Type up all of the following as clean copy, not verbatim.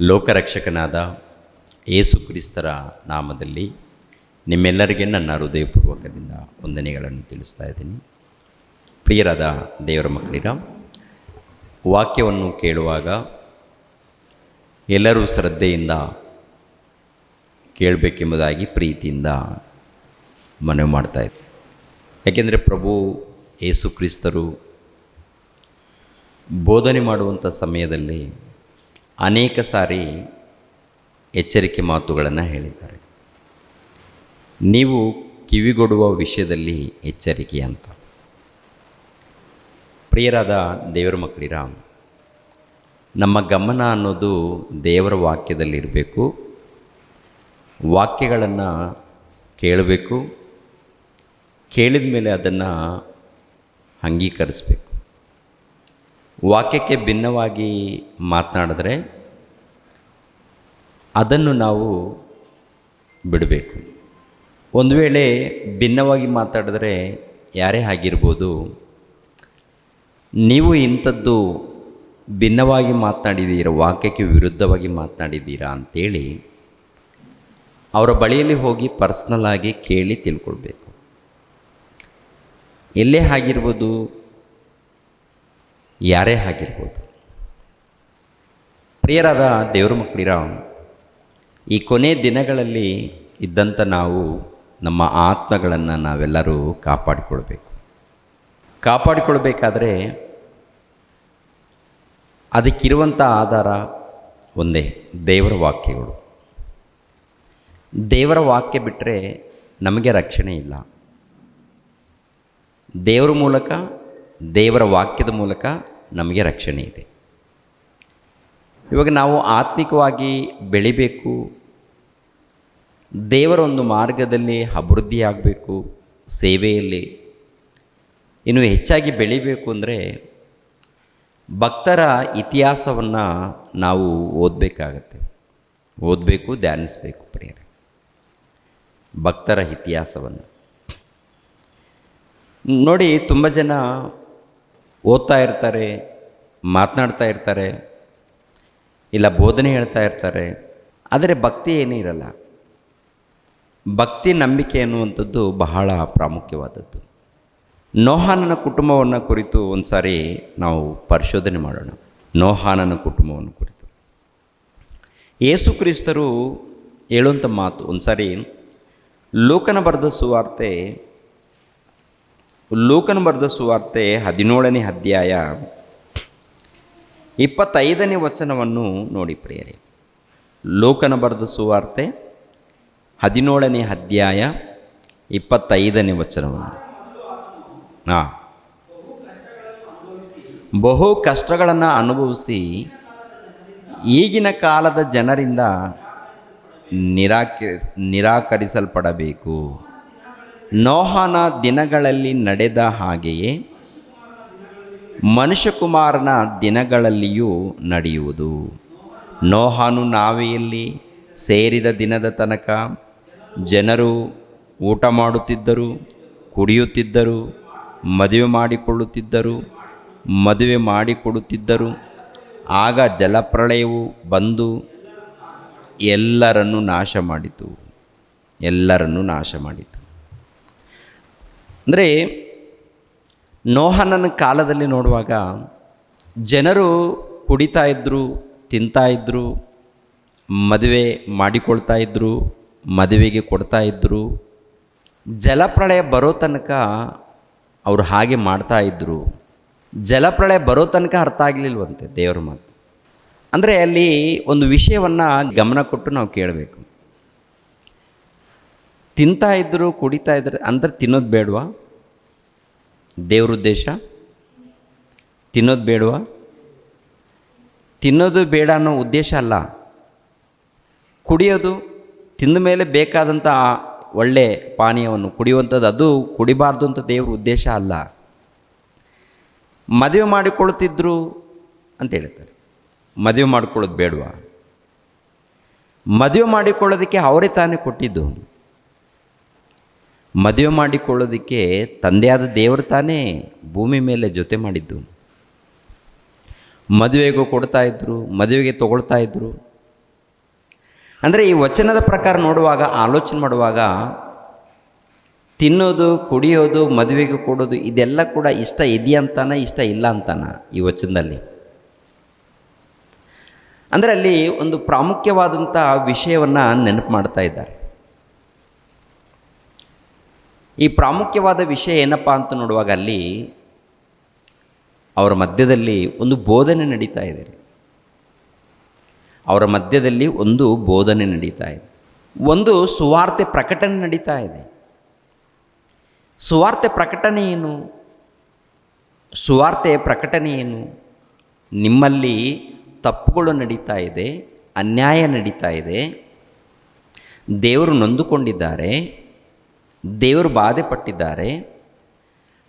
ಲೋಕರಕ್ಷಕನಾದ ಯೇಸು ಕ್ರಿಸ್ತರ ನಾಮದಲ್ಲಿ ನಿಮ್ಮೆಲ್ಲರಿಗೆ ನನ್ನ ಹೃದಯಪೂರ್ವಕದಿಂದ ವಂದನೆಗಳನ್ನು ತಿಳಿಸ್ತಾ ಇದ್ದೀನಿ. ಪ್ರಿಯರಾದ ದೇವರ ಮಕ್ಕಳಿರ, ವಾಕ್ಯವನ್ನು ಕೇಳುವಾಗ ಎಲ್ಲರೂ ಶ್ರದ್ಧೆಯಿಂದ ಕೇಳಬೇಕೆಂಬುದಾಗಿ ಪ್ರೀತಿಯಿಂದ ಮನವಿ ಮಾಡ್ತಾಯಿದ್ದೆ. ಯಾಕೆಂದರೆ ಪ್ರಭು ಯೇಸು ಕ್ರಿಸ್ತರು ಬೋಧನೆ ಮಾಡುವಂಥ ಸಮಯದಲ್ಲಿ ಅನೇಕ ಸಾರಿ ಎಚ್ಚರಿಕೆ ಮಾತುಗಳನ್ನು ಹೇಳಿದ್ದಾರೆ. ನೀವು ಕಿವಿಗೊಡುವ ವಿಷಯದಲ್ಲಿ ಎಚ್ಚರಿಕೆ ಅಂತ. ಪ್ರಿಯರಾದ ದೇವರ ಮಕ್ಕಳಿರ, ನಮ್ಮ ಗಮನ ಅನ್ನೋದು ದೇವರ ವಾಕ್ಯದಲ್ಲಿರಬೇಕು. ವಾಕ್ಯಗಳನ್ನು ಕೇಳಬೇಕು, ಕೇಳಿದ ಮೇಲೆ ಅದನ್ನು ಅಂಗೀಕರಿಸಬೇಕು. ವಾಕ್ಯಕ್ಕೆ ಭಿನ್ನವಾಗಿ ಮಾತನಾಡಿದ್ರೆ ಅದನ್ನು ನಾವು ಬಿಡಬೇಕು. ಒಂದು ವೇಳೆ ಭಿನ್ನವಾಗಿ ಮಾತಾಡಿದ್ರೆ ಯಾರೇ ಆಗಿರ್ಬೋದು, ನೀವು ಇಂಥದ್ದು ಭಿನ್ನವಾಗಿ ಮಾತನಾಡಿದ್ದೀರಾ, ವಾಕ್ಯಕ್ಕೆ ವಿರುದ್ಧವಾಗಿ ಮಾತನಾಡಿದ್ದೀರಾ ಅಂಥೇಳಿ ಅವರ ಬಳಿಯಲ್ಲಿ ಹೋಗಿ ಪರ್ಸ್ನಲ್ಲಾಗಿ ಕೇಳಿ ತಿಳ್ಕೊಳ್ಬೇಕು. ಎಲ್ಲೇ ಆಗಿರ್ಬೋದು, ಯಾರೇ ಆಗಿರ್ಬೋದು. ಪ್ರಿಯರಾದ ದೇವರ ಮಕ್ಕಳಿರ, ಈ ಕೊನೆ ದಿನಗಳಲ್ಲಿ ಇದ್ದಂಥ ನಾವು ನಮ್ಮ ಆತ್ಮಗಳನ್ನು ನಾವೆಲ್ಲರೂ ಕಾಪಾಡಿಕೊಳ್ಬೇಕಾದ್ರೆ ಅದಕ್ಕಿರುವಂಥ ಆಧಾರ ಒಂದೇ, ದೇವರ ವಾಕ್ಯಗಳು. ದೇವರ ವಾಕ್ಯ ಬಿಟ್ಟರೆ ನಮಗೆ ರಕ್ಷಣೆ ಇಲ್ಲ. ದೇವರ ಮೂಲಕ, ದೇವರ ವಾಕ್ಯದ ಮೂಲಕ ನಮಗೆ ರಕ್ಷಣೆ ಇದೆ. ಇವಾಗ ನಾವು ಆತ್ಮಿಕವಾಗಿ ಬೆಳಿಬೇಕು, ದೇವರ ಒಂದು ಮಾರ್ಗದಲ್ಲಿ ಅಭಿವೃದ್ಧಿಯಾಗಬೇಕು, ಸೇವೆಯಲ್ಲಿ ಇನ್ನು ಹೆಚ್ಚಾಗಿ ಬೆಳಿಬೇಕು ಅಂದರೆ ಭಕ್ತರ ಇತಿಹಾಸವನ್ನು ನಾವು ಓದಬೇಕು, ಧ್ಯಾನಿಸಬೇಕು. ಪ್ರಿಯರೇ, ಭಕ್ತರ ಇತಿಹಾಸವನ್ನು ನೋಡಿ. ತುಂಬ ಜನ ಓದ್ತಾ ಇರ್ತಾರೆ, ಮಾತನಾಡ್ತಾ ಇರ್ತಾರೆ, ಇಲ್ಲ ಬೋಧನೆ ಹೇಳ್ತಾ ಇರ್ತಾರೆ, ಆದರೆ ಭಕ್ತಿ ಏನೂ ಇರಲ್ಲ. ಭಕ್ತಿ ನಂಬಿಕೆ ಅನ್ನುವಂಥದ್ದು ಬಹಳ ಪ್ರಾಮುಖ್ಯವಾದದ್ದು. ನೋಹಾನನ ಕುಟುಂಬವನ್ನು ಕುರಿತು ಒಂದು ಸಾರಿ ನಾವು ಪರಿಶೋಧನೆ ಮಾಡೋಣ. ನೋಹಾನನ ಕುಟುಂಬವನ್ನು ಕುರಿತು ಯೇಸು ಕ್ರಿಸ್ತರು ಹೇಳುವಂಥ ಮಾತು ಒಂದು ಸಾರಿ ಲೂಕನ ಬರೆದ ಸುವಾರ್ತೆ 17ನೇ ಅಧ್ಯಾಯ 25ನೇ ವಚನವನ್ನು ನೋಡಿ ಪ್ರಿಯರೇ. ಲೂಕನ ಬರೆದ ಸುವಾರ್ತೆ 17ನೇ ಅಧ್ಯಾಯ 25ನೇ ವಚನವನ್ನು. ಬಹು ಕಷ್ಟಗಳನ್ನು ಅನುಭವಿಸಿ ಈಗಿನ ಕಾಲದ ಜನರಿಂದ ನಿರಾಕರಿಸಲ್ಪಡಬೇಕು. ನೋಹನ ದಿನಗಳಲ್ಲಿ ನಡೆದ ಹಾಗೆಯೇ ಮನುಷ್ಯಕುಮಾರನ ದಿನಗಳಲ್ಲಿಯೂ ನಡೆಯುವುದು. ನೋಹನು ನಾವೆಯಲ್ಲಿ ಸೇರಿದ ದಿನದ ತನಕ ಜನರು ಊಟ ಮಾಡುತ್ತಿದ್ದರು, ಕುಡಿಯುತ್ತಿದ್ದರು, ಮದುವೆ ಮಾಡಿಕೊಡುತ್ತಿದ್ದರು. ಆಗ ಜಲಪ್ರಳಯವು ಬಂದು ಎಲ್ಲರನ್ನೂ ನಾಶ ಮಾಡಿತು. ಅಂದರೆ ನೋಹನನ ಕಾಲದಲ್ಲಿ ನೋಡುವಾಗ ಜನರು ಕುಡಿತಾ ಇದ್ದರು, ತಿಂತಾ ಇದ್ದರು, ಮದುವೆ ಮಾಡಿಕೊಳ್ತಾ ಇದ್ದರು, ಮದುವೆಗೆ ಕೊಡ್ತಾ ಇದ್ದರು. ಜಲಪ್ರಳಯ ಬರೋ ತನಕ ಅವರು ಹಾಗೆ ಮಾಡ್ತಾಯಿದ್ರು. ಜಲಪ್ರಳಯ ಬರೋ ತನಕ ಅರ್ಥ ಆಗಲಿಲ್ವಂತೆ ದೇವರ ಮಾತು. ಅಂದರೆ ಅಲ್ಲಿ ಒಂದು ವಿಷಯವನ್ನು ಗಮನ ಕೊಟ್ಟು ನಾವು ಕೇಳಬೇಕು. ತಿಂತಾ ಇದ್ದರು, ಕುಡಿತಾ ಇದ್ರು ಅಂದರೆ ತಿನ್ನೋದು ಬೇಡವಾ? ದೇವ್ರ ಉದ್ದೇಶ ತಿನ್ನೋದು ಬೇಡವಾ? ತಿನ್ನೋದು ಬೇಡ ಅನ್ನೋ ಉದ್ದೇಶ ಅಲ್ಲ. ಕುಡಿಯೋದು, ತಿಂದ ಮೇಲೆ ಬೇಕಾದಂಥ ಒಳ್ಳೆ ಪಾನೀಯವನ್ನು ಕುಡಿಯುವಂಥದ್ದು, ಅದು ಕುಡಿಬಾರ್ದು ಅಂತ ದೇವ್ರ ಉದ್ದೇಶ ಅಲ್ಲ. ಮದುವೆ ಮಾಡಿಕೊಳ್ತಿದ್ರು ಅಂತ ಹೇಳ್ತಾರೆ. ಮದುವೆ ಮಾಡಿಕೊಳ್ಳೋದು ಬೇಡವಾ? ಮದುವೆ ಮಾಡಿಕೊಳ್ಳೋದಕ್ಕೆ ಅವರೇ ತಾನೇ ಕೊಟ್ಟಿದ್ದು. ಮದುವೆ ಮಾಡಿಕೊಳ್ಳೋದಕ್ಕೆ ತಂದೆಯಾದ ದೇವರು ತಾನೇ ಭೂಮಿ ಮೇಲೆ ಜೊತೆ ಮಾಡಿದ್ದು. ಮದುವೆಗೂ ಕೊಡ್ತಾಯಿದ್ರು, ಮದುವೆಗೆ ತೊಗೊಳ್ತಾಯಿದ್ರು. ಅಂದರೆ ಈ ವಚನದ ಪ್ರಕಾರ ನೋಡುವಾಗ, ಆಲೋಚನೆ ಮಾಡುವಾಗ, ತಿನ್ನೋದು, ಕುಡಿಯೋದು, ಮದುವೆಗೆ ಕೊಡೋದು ಇದೆಲ್ಲ ಕೂಡ ಇಷ್ಟ ಇದೆಯಂತಾನ, ಇಷ್ಟ ಇಲ್ಲ ಅಂತಾನ ಈ ವಚನದಲ್ಲಿ? ಅಂದರೆ ಅಲ್ಲಿ ಒಂದು ಪ್ರಾಮುಖ್ಯವಾದಂಥ ವಿಷಯವನ್ನು ನೆನಪು ಮಾಡ್ತಾ ಇದ್ದಾರೆ. ಈ ಪ್ರಾಮುಖ್ಯವಾದ ವಿಷಯ ಏನಪ್ಪ ಅಂತ ನೋಡುವಾಗ ಅಲ್ಲಿ ಅವರ ಮಧ್ಯದಲ್ಲಿ ಒಂದು ಬೋಧನೆ ನಡೀತಾ ಇದೆ. ಅವರ ಮಧ್ಯದಲ್ಲಿ ಒಂದು ಬೋಧನೆ ನಡೀತಾ ಇದೆ, ಒಂದು ಸುವಾರ್ತೆ ಪ್ರಕಟಣೆ ನಡೀತಾ ಇದೆ. ಸುವಾರ್ತೆ ಪ್ರಕಟಣೆ ಏನು? ಸುವಾರ್ತೆ ಪ್ರಕಟಣೆ ಏನು? ನಿಮ್ಮಲ್ಲಿ ತಪ್ಪುಗಳು ನಡೀತಾ ಇದೆ, ಅನ್ಯಾಯ ನಡೀತಾ ಇದೆ, ದೇವರು ನೊಂದುಕೊಂಡಿದ್ದಾರೆ, ದೇವರು ಬಾಧೆ ಪಟ್ಟಿದ್ದಾರೆ,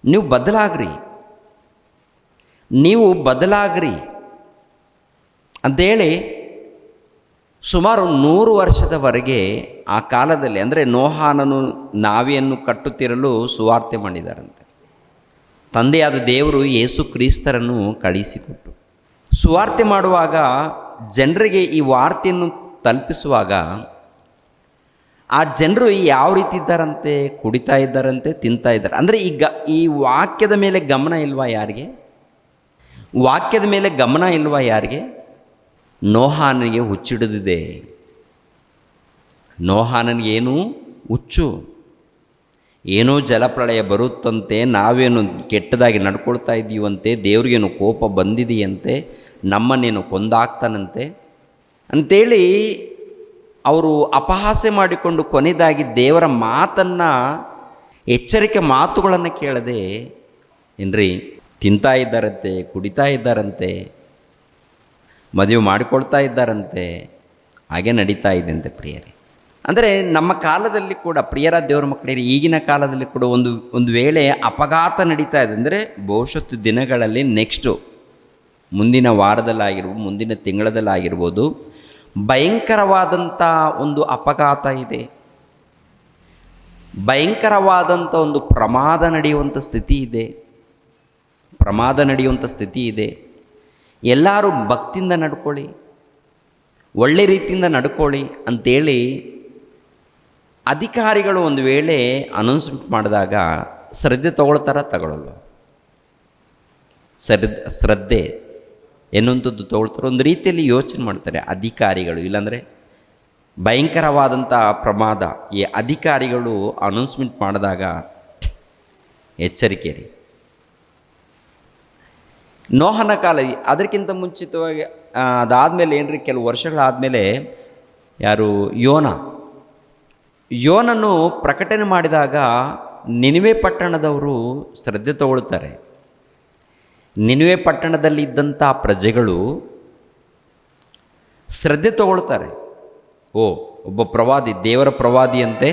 ನೀವು ಬದಲಾಗ್ರಿ, ನೀವು ಬದಲಾಗ್ರಿ ಅಂಥೇಳಿ ಸುಮಾರು 100 ವರ್ಷದವರೆಗೆ ಆ ಕಾಲದಲ್ಲಿ, ಅಂದರೆ ನೋಹಾನನು ನಾವಿಯನ್ನು ಕಟ್ಟುತ್ತಿರಲು ಸುವಾರ್ತೆ ಮಾಡಿದ್ದಾರಂತೆ. ತಂದೆಯಾದ ದೇವರು ಯೇಸು ಕ್ರಿಸ್ತರನ್ನು ಕಳಿಸಿಕೊಟ್ಟು ಸುವಾರ್ತೆ ಮಾಡುವಾಗ, ಜನರಿಗೆ ಈ ವಾರ್ತೆಯನ್ನು ತಲುಪಿಸುವಾಗ, ಆ ಜನರು ಯಾವ ರೀತಿ ಇದ್ದಾರಂತೆ? ಕುಡಿತಾ ಇದ್ದಾರಂತೆ, ತಿಂತಾ ಇದ್ದಾರೆ. ಅಂದರೆ ಈ ವಾಕ್ಯದ ಮೇಲೆ ಗಮನ ಇಲ್ವಾ ಯಾರಿಗೆ? ವಾಕ್ಯದ ಮೇಲೆ ಗಮನ ಇಲ್ವಾ ಯಾರಿಗೆ? ನೋಹಾನನಿಗೆ ಹುಚ್ಚಿಡಿದಿದೆ. ನೋಹಾನನಿಗೇನು ಹುಚ್ಚು? ಏನೋ ಜಲಪ್ರಳಯ ಬರುತ್ತಂತೆ, ನಾವೇನು ಕೆಟ್ಟದಾಗಿ ನಡ್ಕೊಳ್ತಾ ಇದ್ದೀವಂತೆ, ದೇವ್ರಿಗೇನು ಕೋಪ ಬಂದಿದೆಯಂತೆ, ನಮ್ಮನ್ನೇನು ಕೊಂದಾಕ್ತಾನಂತೆ ಅಂಥೇಳಿ ಅವರು ಅಪಹಾಸ್ಯ ಮಾಡಿಕೊಂಡು ಕೊನೆಯದಾಗಿ ದೇವರ ಮಾತನ್ನು, ಎಚ್ಚರಿಕೆ ಮಾತುಗಳನ್ನು ಕೇಳದೆ ಏನ್ರಿ ತಿಂತಾ ಇದ್ದಾರಂತೆ, ಕುಡಿತಾ ಇದ್ದಾರಂತೆ, ಮದುವೆ ಮಾಡಿಕೊಳ್ತಾ ಇದ್ದಾರಂತೆ, ಹಾಗೆ ನಡೀತಾ ಇದೆಯಂತೆ ಪ್ರಿಯರೇ. ಅಂದರೆ ನಮ್ಮ ಕಾಲದಲ್ಲಿ ಕೂಡ ಪ್ರಿಯರ ದೇವರ ಮಕ್ಕಳಿಗೆ, ಈಗಿನ ಕಾಲದಲ್ಲಿ ಕೂಡ ಒಂದು ವೇಳೆ ಅಪಘಾತ ನಡೀತಾ ಇದೆ ಅಂದರೆ, ಭವಿಷ್ಯತ್ತು ದಿನಗಳಲ್ಲಿ ಮುಂದಿನ ವಾರದಲ್ಲಾಗಿರ್ಬೋದು, ಮುಂದಿನ ತಿಂಗಳದಲ್ಲಾಗಿರ್ಬೋದು, ಭಯಂಕರವಾದಂಥ ಒಂದು ಅಪಘಾತ ಇದೆ, ಭಯಂಕರವಾದಂಥ ಒಂದು ಪ್ರಮಾದ ನಡೆಯುವಂಥ ಸ್ಥಿತಿ ಇದೆ. ಎಲ್ಲರೂ ಭಕ್ತಿಯಿಂದ ನಡ್ಕೊಳ್ಳಿ, ಒಳ್ಳೆ ರೀತಿಯಿಂದ ನಡ್ಕೊಳ್ಳಿ ಅಂಥೇಳಿ ಅಧಿಕಾರಿಗಳು ಒಂದು ವೇಳೆ ಅನೌನ್ಸ್ಮೆಂಟ್ ಮಾಡಿದಾಗ ಶ್ರದ್ಧೆ ತಗೊಳ್ಳಲ್ಲ? ಶ್ರದ್ಧೆ ಎನ್ನುವಂಥದ್ದು ತಗೊಳ್ತಾರೆ. ಒಂದು ರೀತಿಯಲ್ಲಿ ಯೋಚನೆ ಮಾಡ್ತಾರೆ ಅಧಿಕಾರಿಗಳು, ಇಲ್ಲಾಂದರೆ ಭಯಂಕರವಾದಂಥ ಪ್ರಮಾದ. ಈ ಅಧಿಕಾರಿಗಳು ಅನೌನ್ಸ್ಮೆಂಟ್ ಮಾಡಿದಾಗ ಎಚ್ಚರಿಕೆ ರೀ. ನೋಹನ ಕಾಲ, ಅದಕ್ಕಿಂತ ಮುಂಚಿತವಾಗಿ ಅದಾದಮೇಲೆ ಏನ್ರಿ, ಕೆಲವು ವರ್ಷಗಳಾದಮೇಲೆ ಯಾರು ಯೋನನ್ನು ಪ್ರಕಟಣೆ ಮಾಡಿದಾಗ ನಿನಿವೆ ಪಟ್ಟಣದವರು ಶ್ರದ್ಧೆ ತಗೊಳ್ತಾರೆ. ನಿನಿವೆ ಪಟ್ಟಣದಲ್ಲಿ ಇದ್ದಂಥ ಪ್ರಜೆಗಳು ಶ್ರದ್ಧೆ ತಗೊಳ್ತಾರೆ. ಒಬ್ಬ ಪ್ರವಾದಿ, ದೇವರ ಪ್ರವಾದಿಯಂತೆ,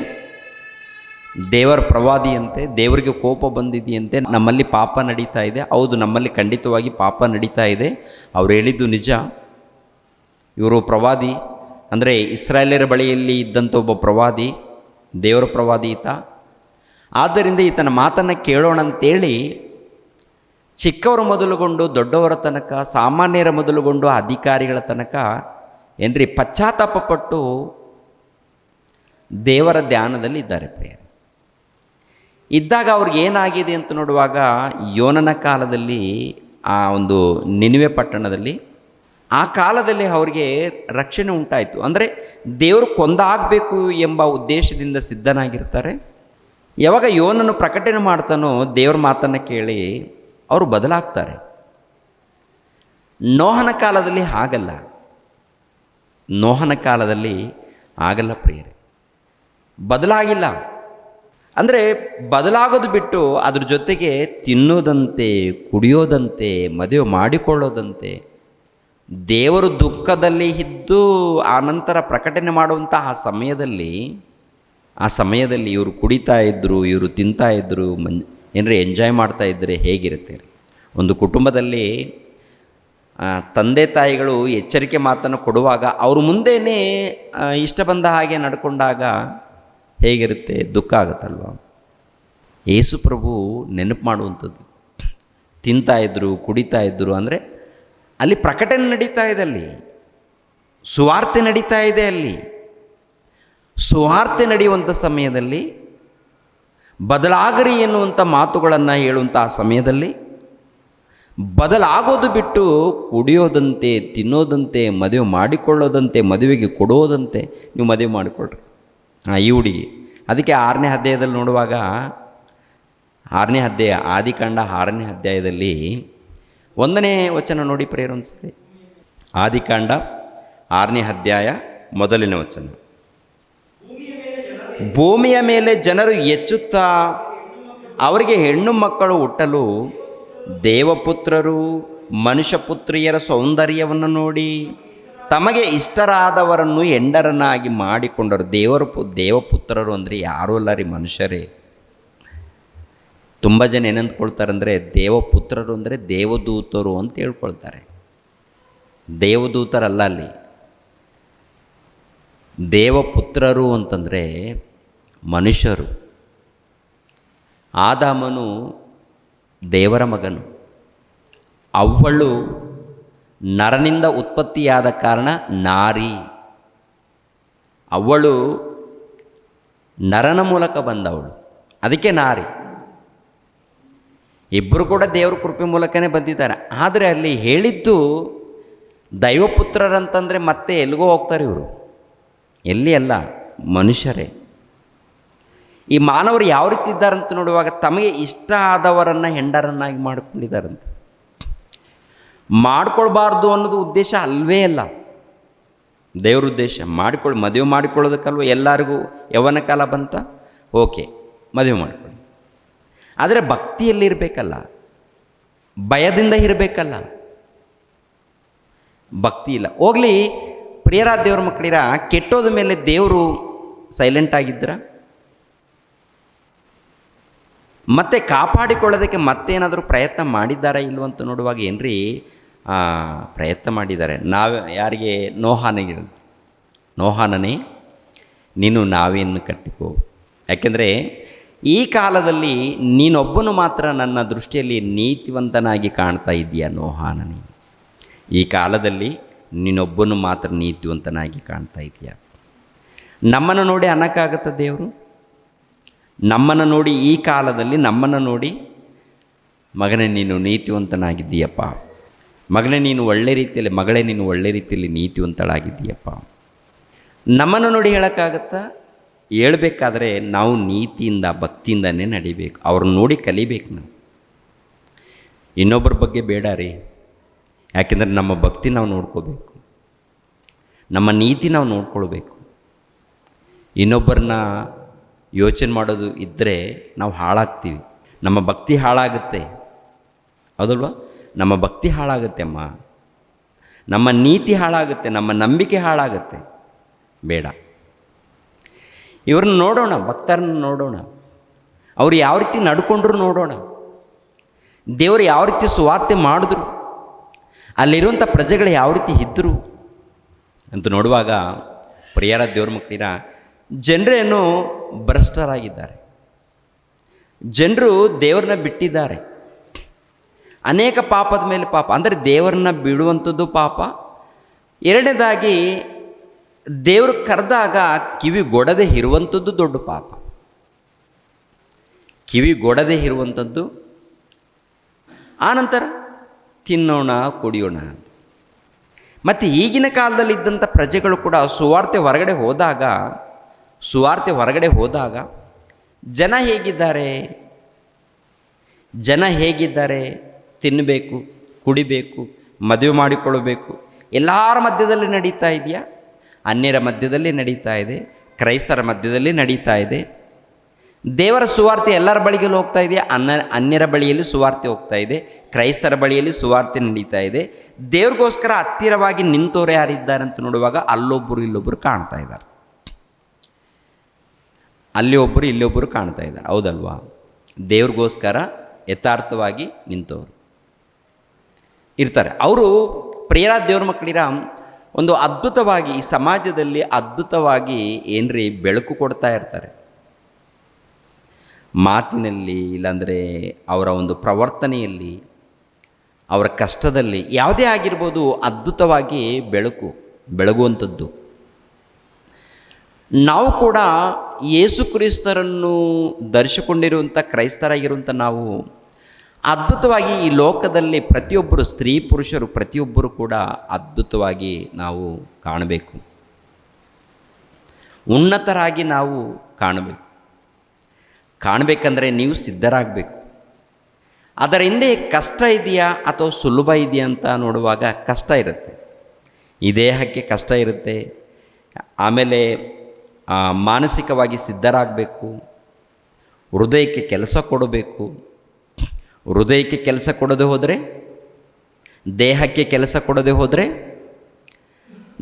ದೇವರಿಗೆ ಕೋಪ ಬಂದಿದೆಯಂತೆ, ನಮ್ಮಲ್ಲಿ ಪಾಪ ನಡೀತಾ ಇದೆ. ಹೌದು, ನಮ್ಮಲ್ಲಿ ಖಂಡಿತವಾಗಿ ಪಾಪ ನಡೀತಾ ಇದೆ, ಅವ್ರು ಹೇಳಿದ್ದು ನಿಜ. ಇವರು ಪ್ರವಾದಿ, ಅಂದರೆ ಇಸ್ರಾಯೇಲರ ಬಳಿಯಲ್ಲಿ ಇದ್ದಂಥ ಒಬ್ಬ ಪ್ರವಾದಿ, ದೇವರ ಪ್ರವಾದಿ ಈತ. ಆದ್ದರಿಂದ ಈತನ ಮಾತನ್ನು ಕೇಳೋಣ ಅಂತೇಳಿ ಚಿಕ್ಕವರು ಮೊದಲುಗೊಂಡು ದೊಡ್ಡವರ ತನಕ, ಸಾಮಾನ್ಯರ ಮೊದಲುಗೊಂಡು ಅಧಿಕಾರಿಗಳ ತನಕ ಏನ್ರಿ ಪಶ್ಚಾತ್ತಾಪಪಟ್ಟು ದೇವರ ಧ್ಯಾನದಲ್ಲಿ ಇದ್ದಾರೆ ಪ್ರಿಯರೇ. ಇದ್ದಾಗ ಅವ್ರಿಗೆ ಏನಾಗಿದೆ ಅಂತ ನೋಡುವಾಗ, ಯೋನನ ಕಾಲದಲ್ಲಿ ಆ ಒಂದು ನಿನಿವೆ ಪಟ್ಟಣದಲ್ಲಿ ಆ ಕಾಲದಲ್ಲಿ ಅವರಿಗೆ ರಕ್ಷಣೆ ಉಂಟಾಯಿತು. ಅಂದರೆ ದೇವರು ಕೊಂದಾಗಬೇಕು ಎಂಬ ಉದ್ದೇಶದಿಂದ ಸಿದ್ಧನಾಗಿರ್ತಾರೆ. ಯಾವಾಗ ಯೋನನ್ನು ಪ್ರಕಟಣೆ ಮಾಡ್ತಾನೋ ದೇವ್ರ ಮಾತನ್ನು ಕೇಳಿ ಅವರು ಬದಲಾಗ್ತಾರೆ. ನೋಹನ ಕಾಲದಲ್ಲಿ ಆಗಲ್ಲ ಪ್ರಿಯರೇ, ಬದಲಾಗಿಲ್ಲ. ಅಂದರೆ ಬದಲಾಗೋದು ಬಿಟ್ಟು ಅದ್ರ ಜೊತೆಗೆ ತಿನ್ನೋದಂತೆ, ಕುಡಿಯೋದಂತೆ, ಮದುವೆ ಮಾಡಿಕೊಳ್ಳೋದಂತೆ, ದೇವರು ದುಃಖದಲ್ಲಿ ಇದ್ದು ಆನಂತರ ಪ್ರಕಟಣೆ ಮಾಡುವಂಥ ಆ ಸಮಯದಲ್ಲಿ ಇವರು ಕುಡಿತಾ ಇದ್ದರು, ಇವರು ತಿಂತಾ ಇದ್ದರು, ಏನ್ರಿ ಎಂಜಾಯ್ ಮಾಡ್ತಾ ಇದ್ದರೆ ಹೇಗಿರುತ್ತೆ? ಒಂದು ಕುಟುಂಬದಲ್ಲಿ ತಂದೆ ತಾಯಿಗಳು ಎಚ್ಚರಿಕೆ ಮಾತನ್ನು ಕೊಡುವಾಗ ಅವ್ರ ಮುಂದೆಯೇ ಇಷ್ಟ ಬಂದ ಹಾಗೆ ನಡ್ಕೊಂಡಾಗ ಹೇಗಿರುತ್ತೆ? ದುಃಖ ಆಗುತ್ತಲ್ವ? ಯೇಸು ಪ್ರಭು ನೆನಪು ಮಾಡುವಂಥದ್ದು, ತಿಂತಾಯಿದ್ರು, ಕುಡಿತಾ ಇದ್ದರು ಅಂದರೆ ಅಲ್ಲಿ ಪ್ರಕಟಣೆ ನಡೀತಾ ಇದೆ, ಅಲ್ಲಿ ಸುವಾರ್ತೆ ನಡೀತಾ ಇದೆ, ಅಲ್ಲಿ ಸುವಾರ್ತೆ ನಡೆಯುವಂಥ ಸಮಯದಲ್ಲಿ, ಬದಲಾಗರಿ ಎನ್ನುವಂಥ ಮಾತುಗಳನ್ನು ಹೇಳುವಂಥ ಆ ಸಮಯದಲ್ಲಿ ಬದಲಾಗೋದು ಬಿಟ್ಟು ಕುಡಿಯೋದಂತೆ, ತಿನ್ನೋದಂತೆ, ಮದುವೆ ಮಾಡಿಕೊಳ್ಳೋದಂತೆ, ಮದುವೆಗೆ ಕೊಡೋದಂತೆ ನೀವು ಮದುವೆ ಮಾಡಿಕೊಳ್ಳ್ರಿ. ಈ ಹುಡುಗಿ ಅದಕ್ಕೆ 6ನೇ ಅಧ್ಯಾಯದಲ್ಲಿ ನೋಡುವಾಗ, 6ನೇ ಅಧ್ಯಾಯ ಆದಿಕಾಂಡ 6ನೇ ಅಧ್ಯಾಯದಲ್ಲಿ 1ನೇ ವಚನ ನೋಡಿ ಪ್ರೇರ ಒಂದ್ಸರಿ. ಆದಿಕಾಂಡ 6ನೇ ಅಧ್ಯಾಯ 1ನೇ ವಚನ. ಭೂಮಿಯ ಮೇಲೆ ಜನರು ಹೆಚ್ಚುತ್ತಾ ಅವರಿಗೆ ಹೆಣ್ಣು ಮಕ್ಕಳು ಹುಟ್ಟಲು ದೇವಪುತ್ರರು ಮನುಷ್ಯಪುತ್ರಿಯರ ಸೌಂದರ್ಯವನ್ನು ನೋಡಿ ತಮಗೆ ಇಷ್ಟರಾದವರನ್ನು ಹೆಂಡರನ್ನಾಗಿ ಮಾಡಿಕೊಂಡರು. ದೇವಪುತ್ರರು ಅಂದರೆ ಯಾರೂ ಅಲ್ಲ ರೀ, ಮನುಷ್ಯರೇ. ತುಂಬ ಜನ ಏನಂದ್ಕೊಳ್ತಾರಂದರೆ ದೇವಪುತ್ರರು ಅಂದರೆ ದೇವದೂತರು ಅಂತ ಹೇಳ್ಕೊಳ್ತಾರೆ. ದೇವದೂತರಲ್ಲ ಅಲ್ಲಿ. ದೇವಪುತ್ರರು ಅಂತಂದರೆ ಮನುಷ್ಯರು. ಆದಾಮನು ದೇವರ ಮಗನು, ಅವ್ವಳು ನರನಿಂದ ಉತ್ಪತ್ತಿಯಾದ ಕಾರಣ ನಾರಿ. ಅವಳು ನರನ ಮೂಲಕ ಬಂದವಳು, ಅದಕ್ಕೆ ನಾರಿ. ಇಬ್ಬರು ಕೂಡ ದೇವ್ರ ಕೃಪೆ ಮೂಲಕನೇ ಬಂದಿದ್ದಾರೆ. ಆದರೆ ಅಲ್ಲಿ ಹೇಳಿದ್ದು ದೈವಪುತ್ರರಂತಂದರೆ ಮತ್ತೆ ಎಲ್ಲಿಗೋ ಹೋಗ್ತಾರೆ ಇವರು, ಎಲ್ಲಿ ಅಲ್ಲ, ಮನುಷ್ಯರೇ. ಈ ಮಾನವರು ಯಾವ ರೀತಿ ಇದ್ದಾರಂತ ನೋಡುವಾಗ ತಮಗೆ ಇಷ್ಟ ಆದವರನ್ನು ಹೆಂಡರನ್ನಾಗಿ ಮಾಡಿಕೊಂಡಿದ್ದಾರಂತೆ. ಮಾಡ್ಕೊಳ್ಬಾರ್ದು ಅನ್ನೋದು ಉದ್ದೇಶ ಅಲ್ವೇ ಅಲ್ಲ. ದೇವ್ರ ಉದ್ದೇಶ ಮದುವೆ ಮಾಡಿಕೊಳ್ಳೋದಕ್ಕಲ್ವ. ಎಲ್ಲರಿಗೂ ಯೌವನ ಕಾಲ ಬಂತ, ಓಕೆ ಮದುವೆ ಮಾಡಿಕೊಳ್ಳಿ. ಆದರೆ ಭಕ್ತಿಯಲ್ಲಿರಬೇಕಲ್ಲ, ಭಯದಿಂದ ಇರಬೇಕಲ್ಲ. ಭಕ್ತಿ ಇಲ್ಲ. ಹೋಗಲಿ, ಪ್ರಿಯರಾದ ದೇವ್ರ ಮಕ್ಕಳಿರ, ಕೆಟ್ಟೋದ ಮೇಲೆ ದೇವರು ಸೈಲೆಂಟ್ ಆಗಿದ್ರ? ಮತ್ತೆ ಕಾಪಾಡಿಕೊಳ್ಳೋದಕ್ಕೆ ಮತ್ತೇನಾದರೂ ಪ್ರಯತ್ನ ಮಾಡಿದ್ದಾರಾ ಇಲ್ವಂತ ನೋಡುವಾಗ ಏನ್ರಿ, ಪ್ರಯತ್ನ ಮಾಡಿದ್ದಾರೆ. ನಾವು ಯಾರಿಗೆ? ನೋಹಾನನೇ ನೀನು ನಾವೆಯನ್ನು ಕಟ್ಟಿಕೋ. ಯಾಕೆಂದರೆ ಈ ಕಾಲದಲ್ಲಿ ನೀನೊಬ್ಬನು ಮಾತ್ರ ನನ್ನ ದೃಷ್ಟಿಯಲ್ಲಿ ನೀತಿವಂತನಾಗಿ ಕಾಣ್ತಾ ಇದ್ದೀಯ ನೋಹಾನನೇ. ಈ ಕಾಲದಲ್ಲಿ ನೀನೊಬ್ಬನು ಮಾತ್ರ ನೀತಿವಂತನಾಗಿ ಕಾಣ್ತಾ ಇದೆಯಾ. ನಮ್ಮನ್ನು ನೋಡಿ ಅನ್ನಕ್ಕಾಗತ್ತ ದೇವರು? ನಮ್ಮನ್ನು ನೋಡಿ, ಈ ಕಾಲದಲ್ಲಿ ನಮ್ಮನ್ನು ನೋಡಿ, ಮಗನೇ ನೀನು ನೀತಿವಂತನಾಗಿದ್ದೀಯಪ್ಪ, ಮಗನೇ ನೀನು ಒಳ್ಳೆ ರೀತಿಯಲ್ಲಿ, ಮಗಳೇ ನೀನು ಒಳ್ಳೆ ರೀತಿಯಲ್ಲಿ ನೀತಿವಂತಳಾಗಿದ್ದೀಯಪ್ಪ, ನಮ್ಮನ್ನು ನೋಡಿ ಹೇಳೋಕ್ಕಾಗತ್ತಾ? ಹೇಳ್ಬೇಕಾದ್ರೆ ನಾವು ನೀತಿಯಿಂದ ಭಕ್ತಿಯಿಂದನೇ ನಡಿಬೇಕು. ಅವ್ರನ್ನ ನೋಡಿ ಕಲಿಬೇಕು ನಾವು. ಇನ್ನೊಬ್ಬರ ಬಗ್ಗೆ ಬೇಡ ರೀ. ಯಾಕೆಂದರೆ ನಮ್ಮ ಭಕ್ತಿ ನಾವು ನೋಡ್ಕೋಬೇಕು, ನಮ್ಮ ನೀತಿ ನಾವು ನೋಡ್ಕೊಳ್ಬೇಕು. ಇನ್ನೊಬ್ಬರನ್ನ ಯೋಚನೆ ಮಾಡೋದು ಇದ್ದರೆ ನಾವು ಹಾಳಾಗ್ತೀವಿ. ನಮ್ಮ ಭಕ್ತಿ ಹಾಳಾಗುತ್ತೆ, ಹೌದಲ್ವಾ? ನಮ್ಮ ಭಕ್ತಿ ಹಾಳಾಗುತ್ತೆ ಅಮ್ಮ, ನಮ್ಮ ನೀತಿ ಹಾಳಾಗುತ್ತೆ, ನಮ್ಮ ನಂಬಿಕೆ ಹಾಳಾಗುತ್ತೆ. ಬೇಡ. ಇವ್ರನ್ನ ನೋಡೋಣ, ಭಕ್ತರನ್ನ ನೋಡೋಣ, ಅವ್ರು ಯಾವ ರೀತಿ ನಡ್ಕೊಂಡ್ರು ನೋಡೋಣ. ದೇವರು ಯಾವ ರೀತಿ ಸುವಾರ್ತೆ ಮಾಡಿದ್ರು, ಅಲ್ಲಿರುವಂಥ ಪ್ರಜೆಗಳು ಯಾವ ರೀತಿ ಇದ್ದರು ಅಂತ ನೋಡುವಾಗ, ಪ್ರಿಯರ ದೇವ್ರ ಮಕ್ಕಳಿರ, ಜನರೇನು ಭ್ರಷ್ಟರಾಗಿದ್ದಾರೆ, ಜನರು ದೇವ್ರನ್ನ ಬಿಟ್ಟಿದ್ದಾರೆ. ಅನೇಕ ಪಾಪದ ಮೇಲೆ ಪಾಪ, ಅಂದರೆ ದೇವರನ್ನ ಬಿಡುವಂಥದ್ದು ಪಾಪ. ಎರಡನೇದಾಗಿ ದೇವರು ಕರೆದಾಗ ಕಿವಿಗೊಡದೆ ಇರುವಂಥದ್ದು ದೊಡ್ಡ ಪಾಪ. ಕಿವಿಗೊಡದೆ ಇರುವಂಥದ್ದು. ಆನಂತರ ತಿನ್ನೋಣ ಕುಡಿಯೋಣ. ಮತ್ತು ಈಗಿನ ಕಾಲದಲ್ಲಿದ್ದಂಥ ಪ್ರಜೆಗಳು ಕೂಡ ಸುವಾರ್ತೆ ಹೊರಗಡೆ ಹೋದಾಗ ಜನ ಹೇಗಿದ್ದಾರೆ? ತಿನ್ನಬೇಕು, ಕುಡಿಬೇಕು, ಮದುವೆ ಮಾಡಿಕೊಳ್ಳಬೇಕು, ಎಲ್ಲರ ಮಧ್ಯದಲ್ಲಿ ನಡೀತಾ ಇದೆಯಾ? ಅನ್ಯರ ಮಧ್ಯದಲ್ಲಿ ನಡೀತಾ ಇದೆ, ಕ್ರೈಸ್ತರ ಮಧ್ಯದಲ್ಲಿ ನಡೀತಾ ಇದೆ. ದೇವರ ಸುವಾರ್ತೆ ಎಲ್ಲರ ಬಳಿಗೆ ಹೋಗ್ತಾ ಇದೆ, ಅನ್ಯರ ಬಳಿಯಲ್ಲಿ ಸುವಾರ್ತೆ ಹೋಗ್ತಾ ಇದೆ, ಕ್ರೈಸ್ತರ ಬಳಿಯಲ್ಲಿ ಸುವಾರ್ತೆ ನಡೀತಾ ಇದೆ. ದೇವ್ರಿಗೋಸ್ಕರ ಹತ್ತಿರವಾಗಿ ನಿಂತೋರು ಯಾರಿದ್ದಾರೆ ಅಂತ ನೋಡುವಾಗ ಅಲ್ಲೊಬ್ಬರು ಇಲ್ಲೊಬ್ಬರು ಕಾಣ್ತಾ ಇದ್ದಾರೆ, ಅಲ್ಲಿ ಒಬ್ಬರು ಇಲ್ಲೊಬ್ಬರು ಕಾಣ್ತಾ ಇದ್ದಾರೆ, ಹೌದಲ್ವಾ? ದೇವ್ರಿಗೋಸ್ಕರ ಯಥಾರ್ಥವಾಗಿ ನಿಂತವರು ಇರ್ತಾರೆ. ಅವರು ಪ್ರಿಯರಾದ ದೇವ್ರ ಮಕ್ಕಳಿರ ಒಂದು ಅದ್ಭುತವಾಗಿ ಈ ಸಮಾಜದಲ್ಲಿ ಅದ್ಭುತವಾಗಿ ಏನ್ರಿ ಬೆಳಕು ಕೊಡ್ತಾ ಇರ್ತಾರೆ. ಮಾತಿನಲ್ಲಿ, ಇಲ್ಲಾಂದರೆ ಅವರ ಒಂದು ಪ್ರವರ್ತನೆಯಲ್ಲಿ, ಅವರ ಕಷ್ಟದಲ್ಲಿ, ಯಾವುದೇ ಆಗಿರ್ಬೋದು, ಅದ್ಭುತವಾಗಿ ಬೆಳಗುವಂಥದ್ದು. ನಾವು ಕೂಡ ಯೇಸು ಕ್ರಿಸ್ತರನ್ನು ಧರಿಸಿಕೊಂಡಿರುವಂಥ ಕ್ರೈಸ್ತರಾಗಿರುವಂಥ ನಾವು ಅದ್ಭುತವಾಗಿ ಈ ಲೋಕದಲ್ಲಿ ಪ್ರತಿಯೊಬ್ಬರು ಸ್ತ್ರೀ ಪುರುಷರು ಪ್ರತಿಯೊಬ್ಬರು ಕೂಡ ಅದ್ಭುತವಾಗಿ ನಾವು ಕಾಣಬೇಕು, ಉನ್ನತರಾಗಿ ನಾವು ಕಾಣಬೇಕು. ಕಾಣಬೇಕಂದ್ರೆ ನೀವು ಸಿದ್ಧರಾಗಬೇಕು. ಅದರ ಹಿಂದೆ ಕಷ್ಟ ಇದೆಯಾ ಅಥವಾ ಸುಲಭ ಇದೆಯಾ ಅಂತ ನೋಡುವಾಗ ಕಷ್ಟ ಇರುತ್ತೆ. ಈ ದೇಹಕ್ಕೆ ಕಷ್ಟ ಇರುತ್ತೆ. ಆಮೇಲೆ ಮಾನಸಿಕವಾಗಿ ಸಿದ್ಧರಾಗಬೇಕು. ಹೃದಯಕ್ಕೆ ಕೆಲಸ ಕೊಡಬೇಕು. ಹೃದಯಕ್ಕೆ ಕೆಲಸ ಕೊಡದೆ ಹೋದರೆ, ದೇಹಕ್ಕೆ ಕೆಲಸ ಕೊಡದೆ ಹೋದರೆ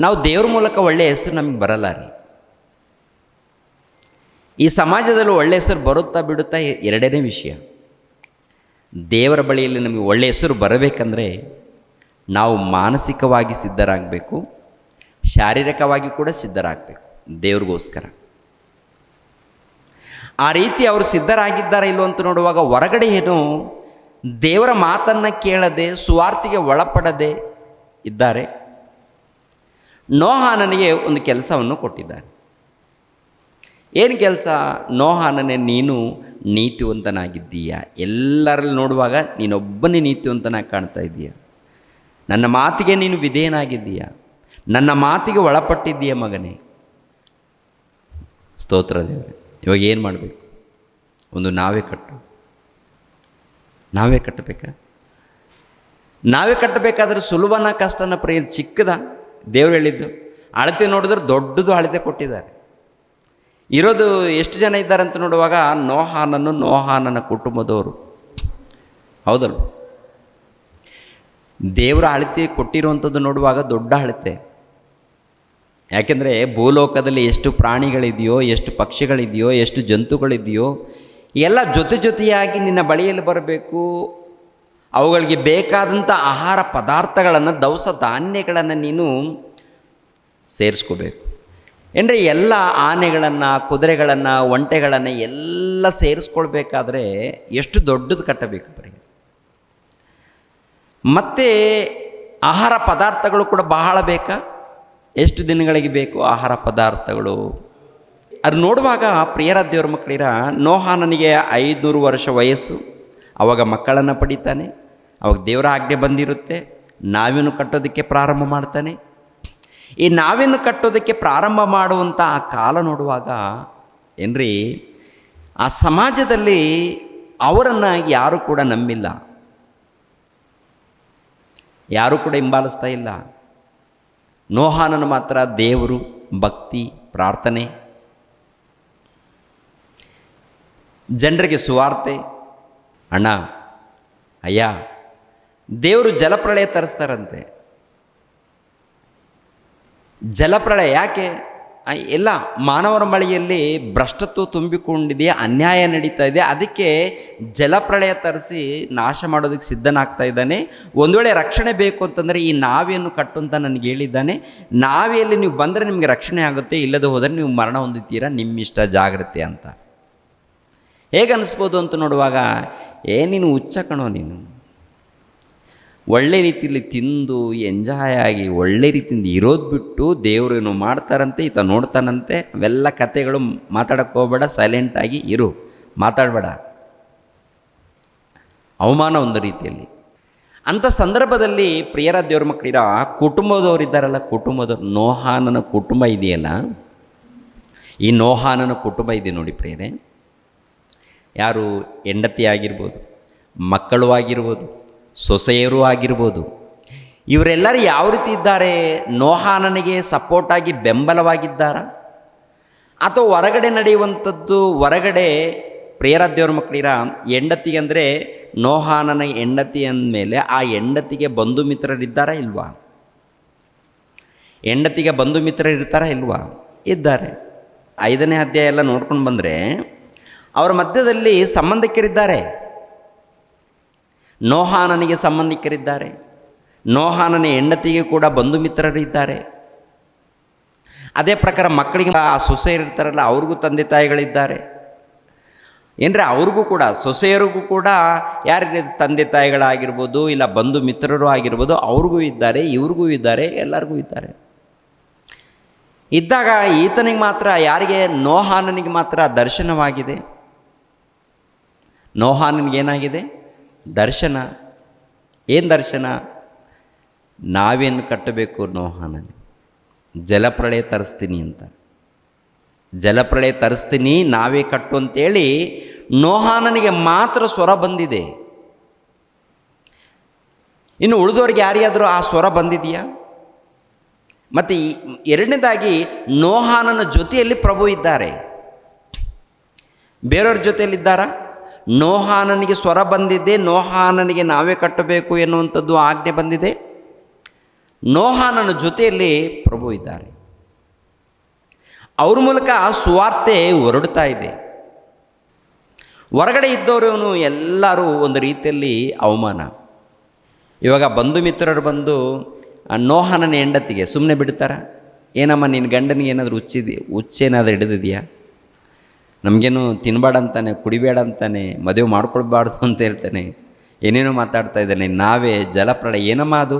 ನಾವು ದೇವ್ರ ಮೂಲಕ ಒಳ್ಳೆಯ ಹೆಸರು ನಮಗೆ ಬರಲ್ಲ ರೀ. ಈ ಸಮಾಜದಲ್ಲಿ ಒಳ್ಳೆಯ ಹೆಸರು ಬರುತ್ತಾ ಬಿಡುತ್ತಾ ಎರಡನೇ ವಿಷಯ. ದೇವರ ಬಳಿಯಲ್ಲಿ ನಮಗೆ ಒಳ್ಳೆಯ ಹೆಸರು ಬರಬೇಕಂದ್ರೆ ನಾವು ಮಾನಸಿಕವಾಗಿ ಸಿದ್ಧರಾಗಬೇಕು, ಶಾರೀರಿಕವಾಗಿ ಕೂಡ ಸಿದ್ಧರಾಗಬೇಕು ದೇವ್ರಿಗೋಸ್ಕರ. ಆ ರೀತಿ ಅವರು ಸಿದ್ಧರಾಗಿದ್ದಾರೆ ಇಲ್ಲೋ ಅಂತ ನೋಡುವಾಗ ಹೊರಗಡೆ ಏನು ದೇವರ ಮಾತನ್ನು ಕೇಳದೆ ಸುವಾರ್ತೆಗೆ ಒಳಪಡದೆ ಇದ್ದಾರೆ. ನೋಹಾನನಿಗೆ ಒಂದು ಕೆಲಸವನ್ನು ಕೊಟ್ಟಿದ್ದಾರೆ. ಏನು ಕೆಲಸ? ನೋಹಾನನೇ, ನೀನು ನೀತಿವಂತನಾಗಿದ್ದೀಯ. ಎಲ್ಲರಲ್ಲಿ ನೋಡುವಾಗ ನೀನೊಬ್ಬನೇ ನೀತಿವಂತನಾಗಿ ಕಾಣ್ತಾ ಇದ್ದೀಯ. ನನ್ನ ಮಾತಿಗೆ ನೀನು ವಿಧೇಯನಾಗಿದ್ದೀಯ. ನನ್ನ ಮಾತಿಗೆ ಒಳಪಟ್ಟಿದ್ದೀಯ ಮಗನೇ. ಸ್ತೋತ್ರ ದೇವರೇ. ಇವಾಗ ಏನು ಮಾಡಬೇಕು? ಒಂದು ನಾವೇ ಕಟ್ಟಬೇಕಾ? ನಾವೇ ಕಟ್ಟಬೇಕಾದ್ರೆ ಸುಲಭನ ಕಷ್ಟನ ಚಿಕ್ಕದ? ದೇವ್ರು ಹೇಳಿದ್ದು ಅಳತೆ ನೋಡಿದ್ರೆ ದೊಡ್ಡದು ಅಳತೆ ಕೊಟ್ಟಿದ್ದಾರೆ. ಇರೋದು ಎಷ್ಟು ಜನ ಇದ್ದಾರೆ ಅಂತ ನೋಡುವಾಗ ನೋಹಾನನ ಕುಟುಂಬದವರು. ಹೌದಲ್ವ? ದೇವರ ಅಳತೆ ಕೊಟ್ಟಿರುವಂಥದ್ದು ನೋಡುವಾಗ ದೊಡ್ಡ ಅಳತೆ. ಯಾಕೆಂದರೆ ಭೂಲೋಕದಲ್ಲಿ ಎಷ್ಟು ಪ್ರಾಣಿಗಳಿದೆಯೋ, ಎಷ್ಟು ಪಕ್ಷಿಗಳಿದೆಯೋ, ಎಷ್ಟು ಜಂತುಗಳಿದೆಯೋ ಎಲ್ಲ ಜೊತೆಯಾಗಿ ನಿನ್ನ ಬಳಿಯಲ್ಲಿ ಬರಬೇಕು. ಅವುಗಳಿಗೆ ಬೇಕಾದಂಥ ಆಹಾರ ಪದಾರ್ಥಗಳನ್ನು, ದವಸ ಧಾನ್ಯಗಳನ್ನು ನೀನು ಸೇರಿಸ್ಕೋಬೇಕು. ಅಂದರೆ ಎಲ್ಲ ಆನೆಗಳನ್ನು, ಕುದುರೆಗಳನ್ನು, ಒಂಟೆಗಳನ್ನು ಎಲ್ಲ ಸೇರಿಸ್ಕೊಳ್ಬೇಕಾದ್ರೆ ಎಷ್ಟು ದೊಡ್ಡದು ಕಟ್ಟಬೇಕು ಬರೀ. ಮತ್ತು ಆಹಾರ ಪದಾರ್ಥಗಳು ಕೂಡ ಬಹಳ ಬೇಕಾ? ಎಷ್ಟು ದಿನಗಳಿಗೆ ಬೇಕು ಆಹಾರ ಪದಾರ್ಥಗಳು? ಅದು ನೋಡುವಾಗ ಪ್ರಿಯರ ದೇವ್ರ ಮಕ್ಕಳಿರ, ನೋಹಾನನಿಗೆ 500 ವರ್ಷ ವಯಸ್ಸು. ಆವಾಗ ಮಕ್ಕಳನ್ನು ಪಡಿತಾನೆ. ಅವಾಗ ದೇವರ ಆಜ್ಞೆ ಬಂದಿರುತ್ತೆ. ನಾವೇನು ಕಟ್ಟೋದಕ್ಕೆ ಪ್ರಾರಂಭ ಮಾಡ್ತಾನೆ. ಈ ನಾವೇನು ಕಟ್ಟೋದಕ್ಕೆ ಪ್ರಾರಂಭ ಮಾಡುವಂಥ ಆ ಕಾಲ ನೋಡುವಾಗ ಏನ್ರಿ, ಆ ಸಮಾಜದಲ್ಲಿ ಅವರನ್ನು ಯಾರೂ ಕೂಡ ನಂಬಿಲ್ಲ, ಯಾರೂ ಕೂಡ ಹಿಂಬಾಲಿಸ್ತಾ ಇಲ್ಲ. ನೋಹಾನನ ಮಾತ್ರ ದೇವರು, ಭಕ್ತಿ, ಪ್ರಾರ್ಥನೆ, ಜನರಿಗೆ ಸುವಾರ್ತೆ. ಅಣ್ಣ, ಅಯ್ಯ, ದೇವರು ಜಲಪ್ರಳಯ ತರಿಸ್ತಾರಂತೆ. ಜಲಪ್ರಳಯ ಯಾಕೆ? ಎಲ್ಲ ಮಾನವರ ಮಳೆಯಲ್ಲಿ ಭ್ರಷ್ಟತ್ವ ತುಂಬಿಕೊಂಡಿದೆ, ಅನ್ಯಾಯ ನಡೀತಾ ಇದೆ. ಅದಕ್ಕೆ ಜಲಪ್ರಳಯ ತರಿಸಿ ನಾಶ ಮಾಡೋದಕ್ಕೆ ಸಿದ್ಧನಾಗ್ತಾ ಇದ್ದಾನೆ. ಒಂದು ವೇಳೆ ರಕ್ಷಣೆ ಬೇಕು ಅಂತಂದರೆ ಈ ನಾವೆಯನ್ನು ಕಟ್ಟು ಅಂತ ನನಗೆ ಹೇಳಿದ್ದಾನೆ. ನಾವೆಯಲ್ಲಿ ನೀವು ಬಂದರೆ ನಿಮಗೆ ರಕ್ಷಣೆ ಆಗುತ್ತೆ, ಇಲ್ಲದೆ ಹೋದರೆ ನೀವು ಮರಣ ಹೊಂದುತ್ತೀರಾ, ನಿಮ್ಮಿಷ್ಟ, ಜಾಗ್ರತೆ ಅಂತ. ಹೇಗೆ ಅನ್ನಿಸ್ಬೋದು ಅಂತ ನೋಡುವಾಗ, ನೀನು ಹುಚ್ಚ ಕಣೋ, ನೀನು ಒಳ್ಳೆ ರೀತಿಯಲ್ಲಿ ತಿಂದು ಎಂಜಾಯ್ ಆಗಿ ಒಳ್ಳೆ ರೀತಿಯಿಂದ ಇರೋದು ಬಿಟ್ಟು ದೇವರು ಏನು ಮಾಡ್ತಾರಂತೆ, ಈತ ನೋಡ್ತಾನಂತೆ, ಅವೆಲ್ಲ ಕತೆಗಳು ಮಾತಾಡೋಕ್ಕೆ ಹೋಗಬೇಡ, ಸೈಲೆಂಟಾಗಿ ಇರು, ಮಾತಾಡಬೇಡ. ಅವಮಾನ ಒಂದು ರೀತಿಯಲ್ಲಿ. ಅಂಥ ಸಂದರ್ಭದಲ್ಲಿ ಪ್ರಿಯರ ದೇವ್ರ ಮಕ್ಕಳಿರ ಕುಟುಂಬದವ್ರು ಇದ್ದಾರಲ್ಲ, ನೋಹಾನನ ಕುಟುಂಬ ಇದೆಯಲ್ಲ, ಈ ನೋಹಾನನ ಕುಟುಂಬ ಇದೆ ನೋಡಿ ಪ್ರಿಯರೇ. ಯಾರು? ಹೆಂಡತಿ ಆಗಿರ್ಬೋದು, ಮಕ್ಕಳು ಆಗಿರ್ಬೋದು, ಸೊಸೆಯರು ಆಗಿರ್ಬೋದು. ಇವರೆಲ್ಲರೂ ಯಾವ ರೀತಿ ಇದ್ದಾರೆ? ನೋಹಾನನಿಗೆ ಸಪೋರ್ಟಾಗಿ ಬೆಂಬಲವಾಗಿದ್ದಾರಾ? ಅಥವಾ ಹೊರಗಡೆ ನಡೆಯುವಂಥದ್ದು, ಹೊರಗಡೆ ಪ್ರಿಯರ ದೇವ್ರ ಮಕ್ಕಳಿರ ಹೆಂಡತಿಗೆ ಅಂದರೆ ನೋಹಾನನ ಹೆಂಡತಿ ಅಂದಮೇಲೆ ಆ ಹೆಂಡತಿಗೆ ಬಂಧು ಮಿತ್ರರಿದ್ದಾರಾ ಇಲ್ವಾ? ಹೆಂಡತಿಗೆ ಬಂಧು ಮಿತ್ರರು ಇರ್ತಾರಾ ಇಲ್ವಾ? ಇದ್ದಾರೆ. 5ನೇ ಅಧ್ಯಾಯ ಎಲ್ಲ ನೋಡ್ಕೊಂಡು ಬಂದರೆ ಅವರ ಮಧ್ಯದಲ್ಲಿ ಸಂಬಂಧಿಕರಿದ್ದಾರೆ. ನೋಹಾನನಿಗೆ ಸಂಬಂಧಿಕರಿದ್ದಾರೆ, ನೋಹಾನನ ಹೆಂಡತಿಗೆ ಕೂಡ ಬಂಧು ಮಿತ್ರರಿದ್ದಾರೆ. ಅದೇ ಪ್ರಕಾರ ಮಕ್ಕಳಿಗೆ ಆ ಸೊಸೆಯರಿರ್ತಾರಲ್ಲ, ಅವ್ರಿಗೂ ತಂದೆ ತಾಯಿಗಳಿದ್ದಾರೆ. ಏನರೆ ಅವ್ರಿಗೂ ಕೂಡ, ಸೊಸೆಯರಿಗೂ ಕೂಡ ಯಾರಿಗೆ ತಂದೆ ತಾಯಿಗಳಾಗಿರ್ಬೋದು, ಇಲ್ಲ ಬಂಧು ಮಿತ್ರರು ಆಗಿರ್ಬೋದು, ಅವ್ರಿಗೂ ಇದ್ದಾರೆ, ಇವ್ರಿಗೂ ಇದ್ದಾರೆ, ಎಲ್ಲರಿಗೂ ಇದ್ದಾರೆ. ಇದ್ದಾಗ ಈತನಿಗೆ ಮಾತ್ರ, ಯಾರಿಗೆ? ನೋಹಾನನಿಗೆ ಮಾತ್ರ ದರ್ಶನವಾಗಿದೆ. ನೋಹಾನನಿಗೇನಾಗಿದೆ? ದರ್ಶನ. ಏನು ದರ್ಶನ? ನಾವೇನು ಕಟ್ಟಬೇಕು? ನೋಹಾನನಿಗೆ ಜಲಪ್ರಳಯ ತರಿಸ್ತೀನಿ ಅಂತ. ಜಲಪ್ರಳಯ ತರಿಸ್ತೀನಿ, ನಾವೇ ಕಟ್ಟು ಅಂತೇಳಿ ನೋಹಾನನಿಗೆ ಮಾತ್ರ ಸ್ವರ ಬಂದಿದೆ. ಇನ್ನು ಉಳಿದವ್ರಿಗೆ ಯಾರಿಗಾದರೂ ಆ ಸ್ವರ ಬಂದಿದೆಯಾ? ಮತ್ತು ಎರಡನೇದಾಗಿ, ನೋಹಾನನ ಜೊತೆಯಲ್ಲಿ ಪ್ರಭು ಇದ್ದಾರೆ. ಬೇರೆಯವ್ರ ಜೊತೆಯಲ್ಲಿದ್ದಾರಾ? ನೋಹಾನನಿಗೆ ಸ್ವರ ಬಂದಿದೆ, ನೋಹಾನನಿಗೆ ನಾವೇ ಕಟ್ಟಬೇಕು ಎನ್ನುವಂಥದ್ದು ಆಜ್ಞೆ ಬಂದಿದೆ. ನೋಹಾನನ ಜೊತೆಯಲ್ಲಿ ಪ್ರಭು ಇದ್ದಾರೆ. ಅವ್ರ ಮೂಲಕ ಸುವಾರ್ತೆ ಹೊರಡ್ತಾ ಇದೆ. ಹೊರಗಡೆ ಇದ್ದವರು ಎಲ್ಲರೂ ಒಂದು ರೀತಿಯಲ್ಲಿ ಅವಮಾನ. ಇವಾಗ ಬಂಧು ಮಿತ್ರರು ಬಂದು ನೋಹಾನನ ಹೆಂಡತಿಗೆ ಸುಮ್ಮನೆ ಬಿಡ್ತಾರ? ಏನಮ್ಮ ನಿನ್ನ ಗಂಡನಿಗೆ ಏನಾದರೂ ಹುಚ್ಚೇನಾದರೂ ಹಿಡಿದಿದೆಯಾ? ನಮಗೇನು ತಿನ್ನಬೇಡ ಅಂತಾನೆ, ಕುಡಿಬೇಡ ಅಂತಾನೆ, ಮದುವೆ ಮಾಡ್ಕೊಳ್ಬಾರ್ದು ಅಂತ ಹೇಳ್ತಾನೆ, ಏನೇನೋ ಮಾತಾಡ್ತಾ ಇದ್ದಾನೆ. ನಾವೇ ಜಲಪ್ರಳಯ, ಏನಮ್ಮ ಅದು?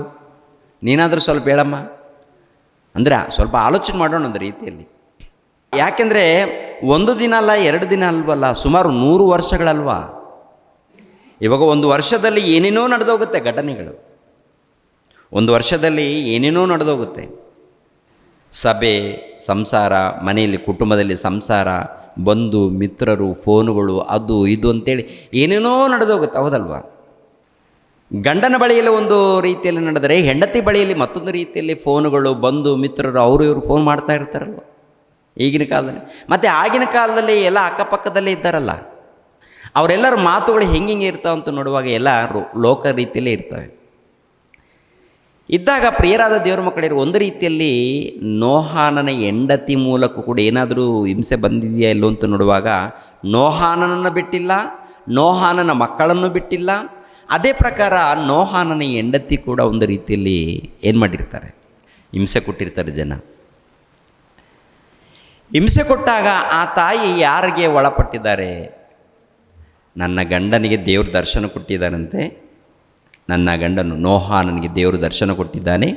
ನೀನಾದರೂ ಸ್ವಲ್ಪ ಹೇಳಮ್ಮ ಅಂದರೆ ಸ್ವಲ್ಪ ಆಲೋಚನೆ ಮಾಡೋಣ ಒಂದು ರೀತಿಯಲ್ಲಿ. ಯಾಕೆಂದರೆ ಒಂದು ದಿನ ಅಲ್ಲ, 2 ದಿನ ಅಲ್ವಲ್ಲ, ಸುಮಾರು 100 ವರ್ಷಗಳಲ್ವಾ. ಇವಾಗ ಒಂದು ವರ್ಷದಲ್ಲಿ ಏನೇನೋ ನಡೆದೋಗುತ್ತೆ ಘಟನೆಗಳು. ಒಂದು ವರ್ಷದಲ್ಲಿ ಏನೇನೋ ನಡೆದೋಗುತ್ತೆ. ಸಭೆ, ಸಂಸಾರ, ಮನೆಯಲ್ಲಿ ಕುಟುಂಬದಲ್ಲಿ ಸಂಸಾರ, ಬಂಧು ಮಿತ್ರರು, ಫೋನುಗಳು, ಅದು ಇದು ಅಂತೇಳಿ ಏನೇನೋ ನಡೆದೋಗುತ್ತೆ, ಹೌದಲ್ವಾ? ಗಂಡನ ಬಳಿಯಲ್ಲಿ ಒಂದು ರೀತಿಯಲ್ಲಿ ನಡೆದರೆ, ಹೆಂಡತಿ ಬಳಿಯಲ್ಲಿ ಮತ್ತೊಂದು ರೀತಿಯಲ್ಲಿ ಫೋನುಗಳು, ಬಂಧು ಮಿತ್ರರು, ಅವರು ಇವರು ಫೋನ್ ಮಾಡ್ತಾ ಇರ್ತಾರಲ್ವ ಈಗಿನ ಕಾಲದಲ್ಲಿ. ಮತ್ತು ಆಗಿನ ಕಾಲದಲ್ಲಿ ಎಲ್ಲ ಅಕ್ಕಪಕ್ಕದಲ್ಲೇ ಇದ್ದಾರಲ್ಲ, ಅವರೆಲ್ಲರ ಮಾತುಗಳು ಹೆಂಗೆ ಇರ್ತಾವಂತ ನೋಡುವಾಗ ಎಲ್ಲ ಲೋಕ ರೀತಿಯಲ್ಲೇ ಇರ್ತವೆ. ಇದ್ದಾಗ ಪ್ರಿಯರಾದ ದೇವರ ಮಕ್ಕಳಿರು, ಒಂದು ರೀತಿಯಲ್ಲಿ ನೋಹಾನನ ಹೆಂಡತಿ ಮೂಲಕ ಕೂಡ ಏನಾದರೂ ಹಿಂಸೆ ಬಂದಿದೆಯಾ ಇಲ್ಲೋ ಅಂತ ನೋಡುವಾಗ, ನೋಹಾನನನ್ನು ಬಿಟ್ಟಿಲ್ಲ, ನೋಹಾನನ ಮಕ್ಕಳನ್ನು ಬಿಟ್ಟಿಲ್ಲ. ಅದೇ ಪ್ರಕಾರ ನೋಹಾನನ ಹೆಂಡತಿ ಕೂಡ ಒಂದು ರೀತಿಯಲ್ಲಿ ಏನು ಮಾಡಿರ್ತಾರೆ? ಹಿಂಸೆ ಕೊಟ್ಟಿರ್ತಾರೆ ಜನ. ಹಿಂಸೆ ಕೊಟ್ಟಾಗ ಆ ತಾಯಿ ಯಾರಿಗೆ ಒಳಪಟ್ಟಿದ್ದಾರೆ? ನನ್ನ ಗಂಡನಿಗೆ ದೇವ್ರ ದರ್ಶನ ಕೊಟ್ಟಿದ್ದಾನಂತೆ. ನನ್ನ ಗಂಡನು ನೋಹಾನನಿಗೆ ದೇವರು ದರ್ಶನ ಕೊಟ್ಟಿದ್ದಾನೆ.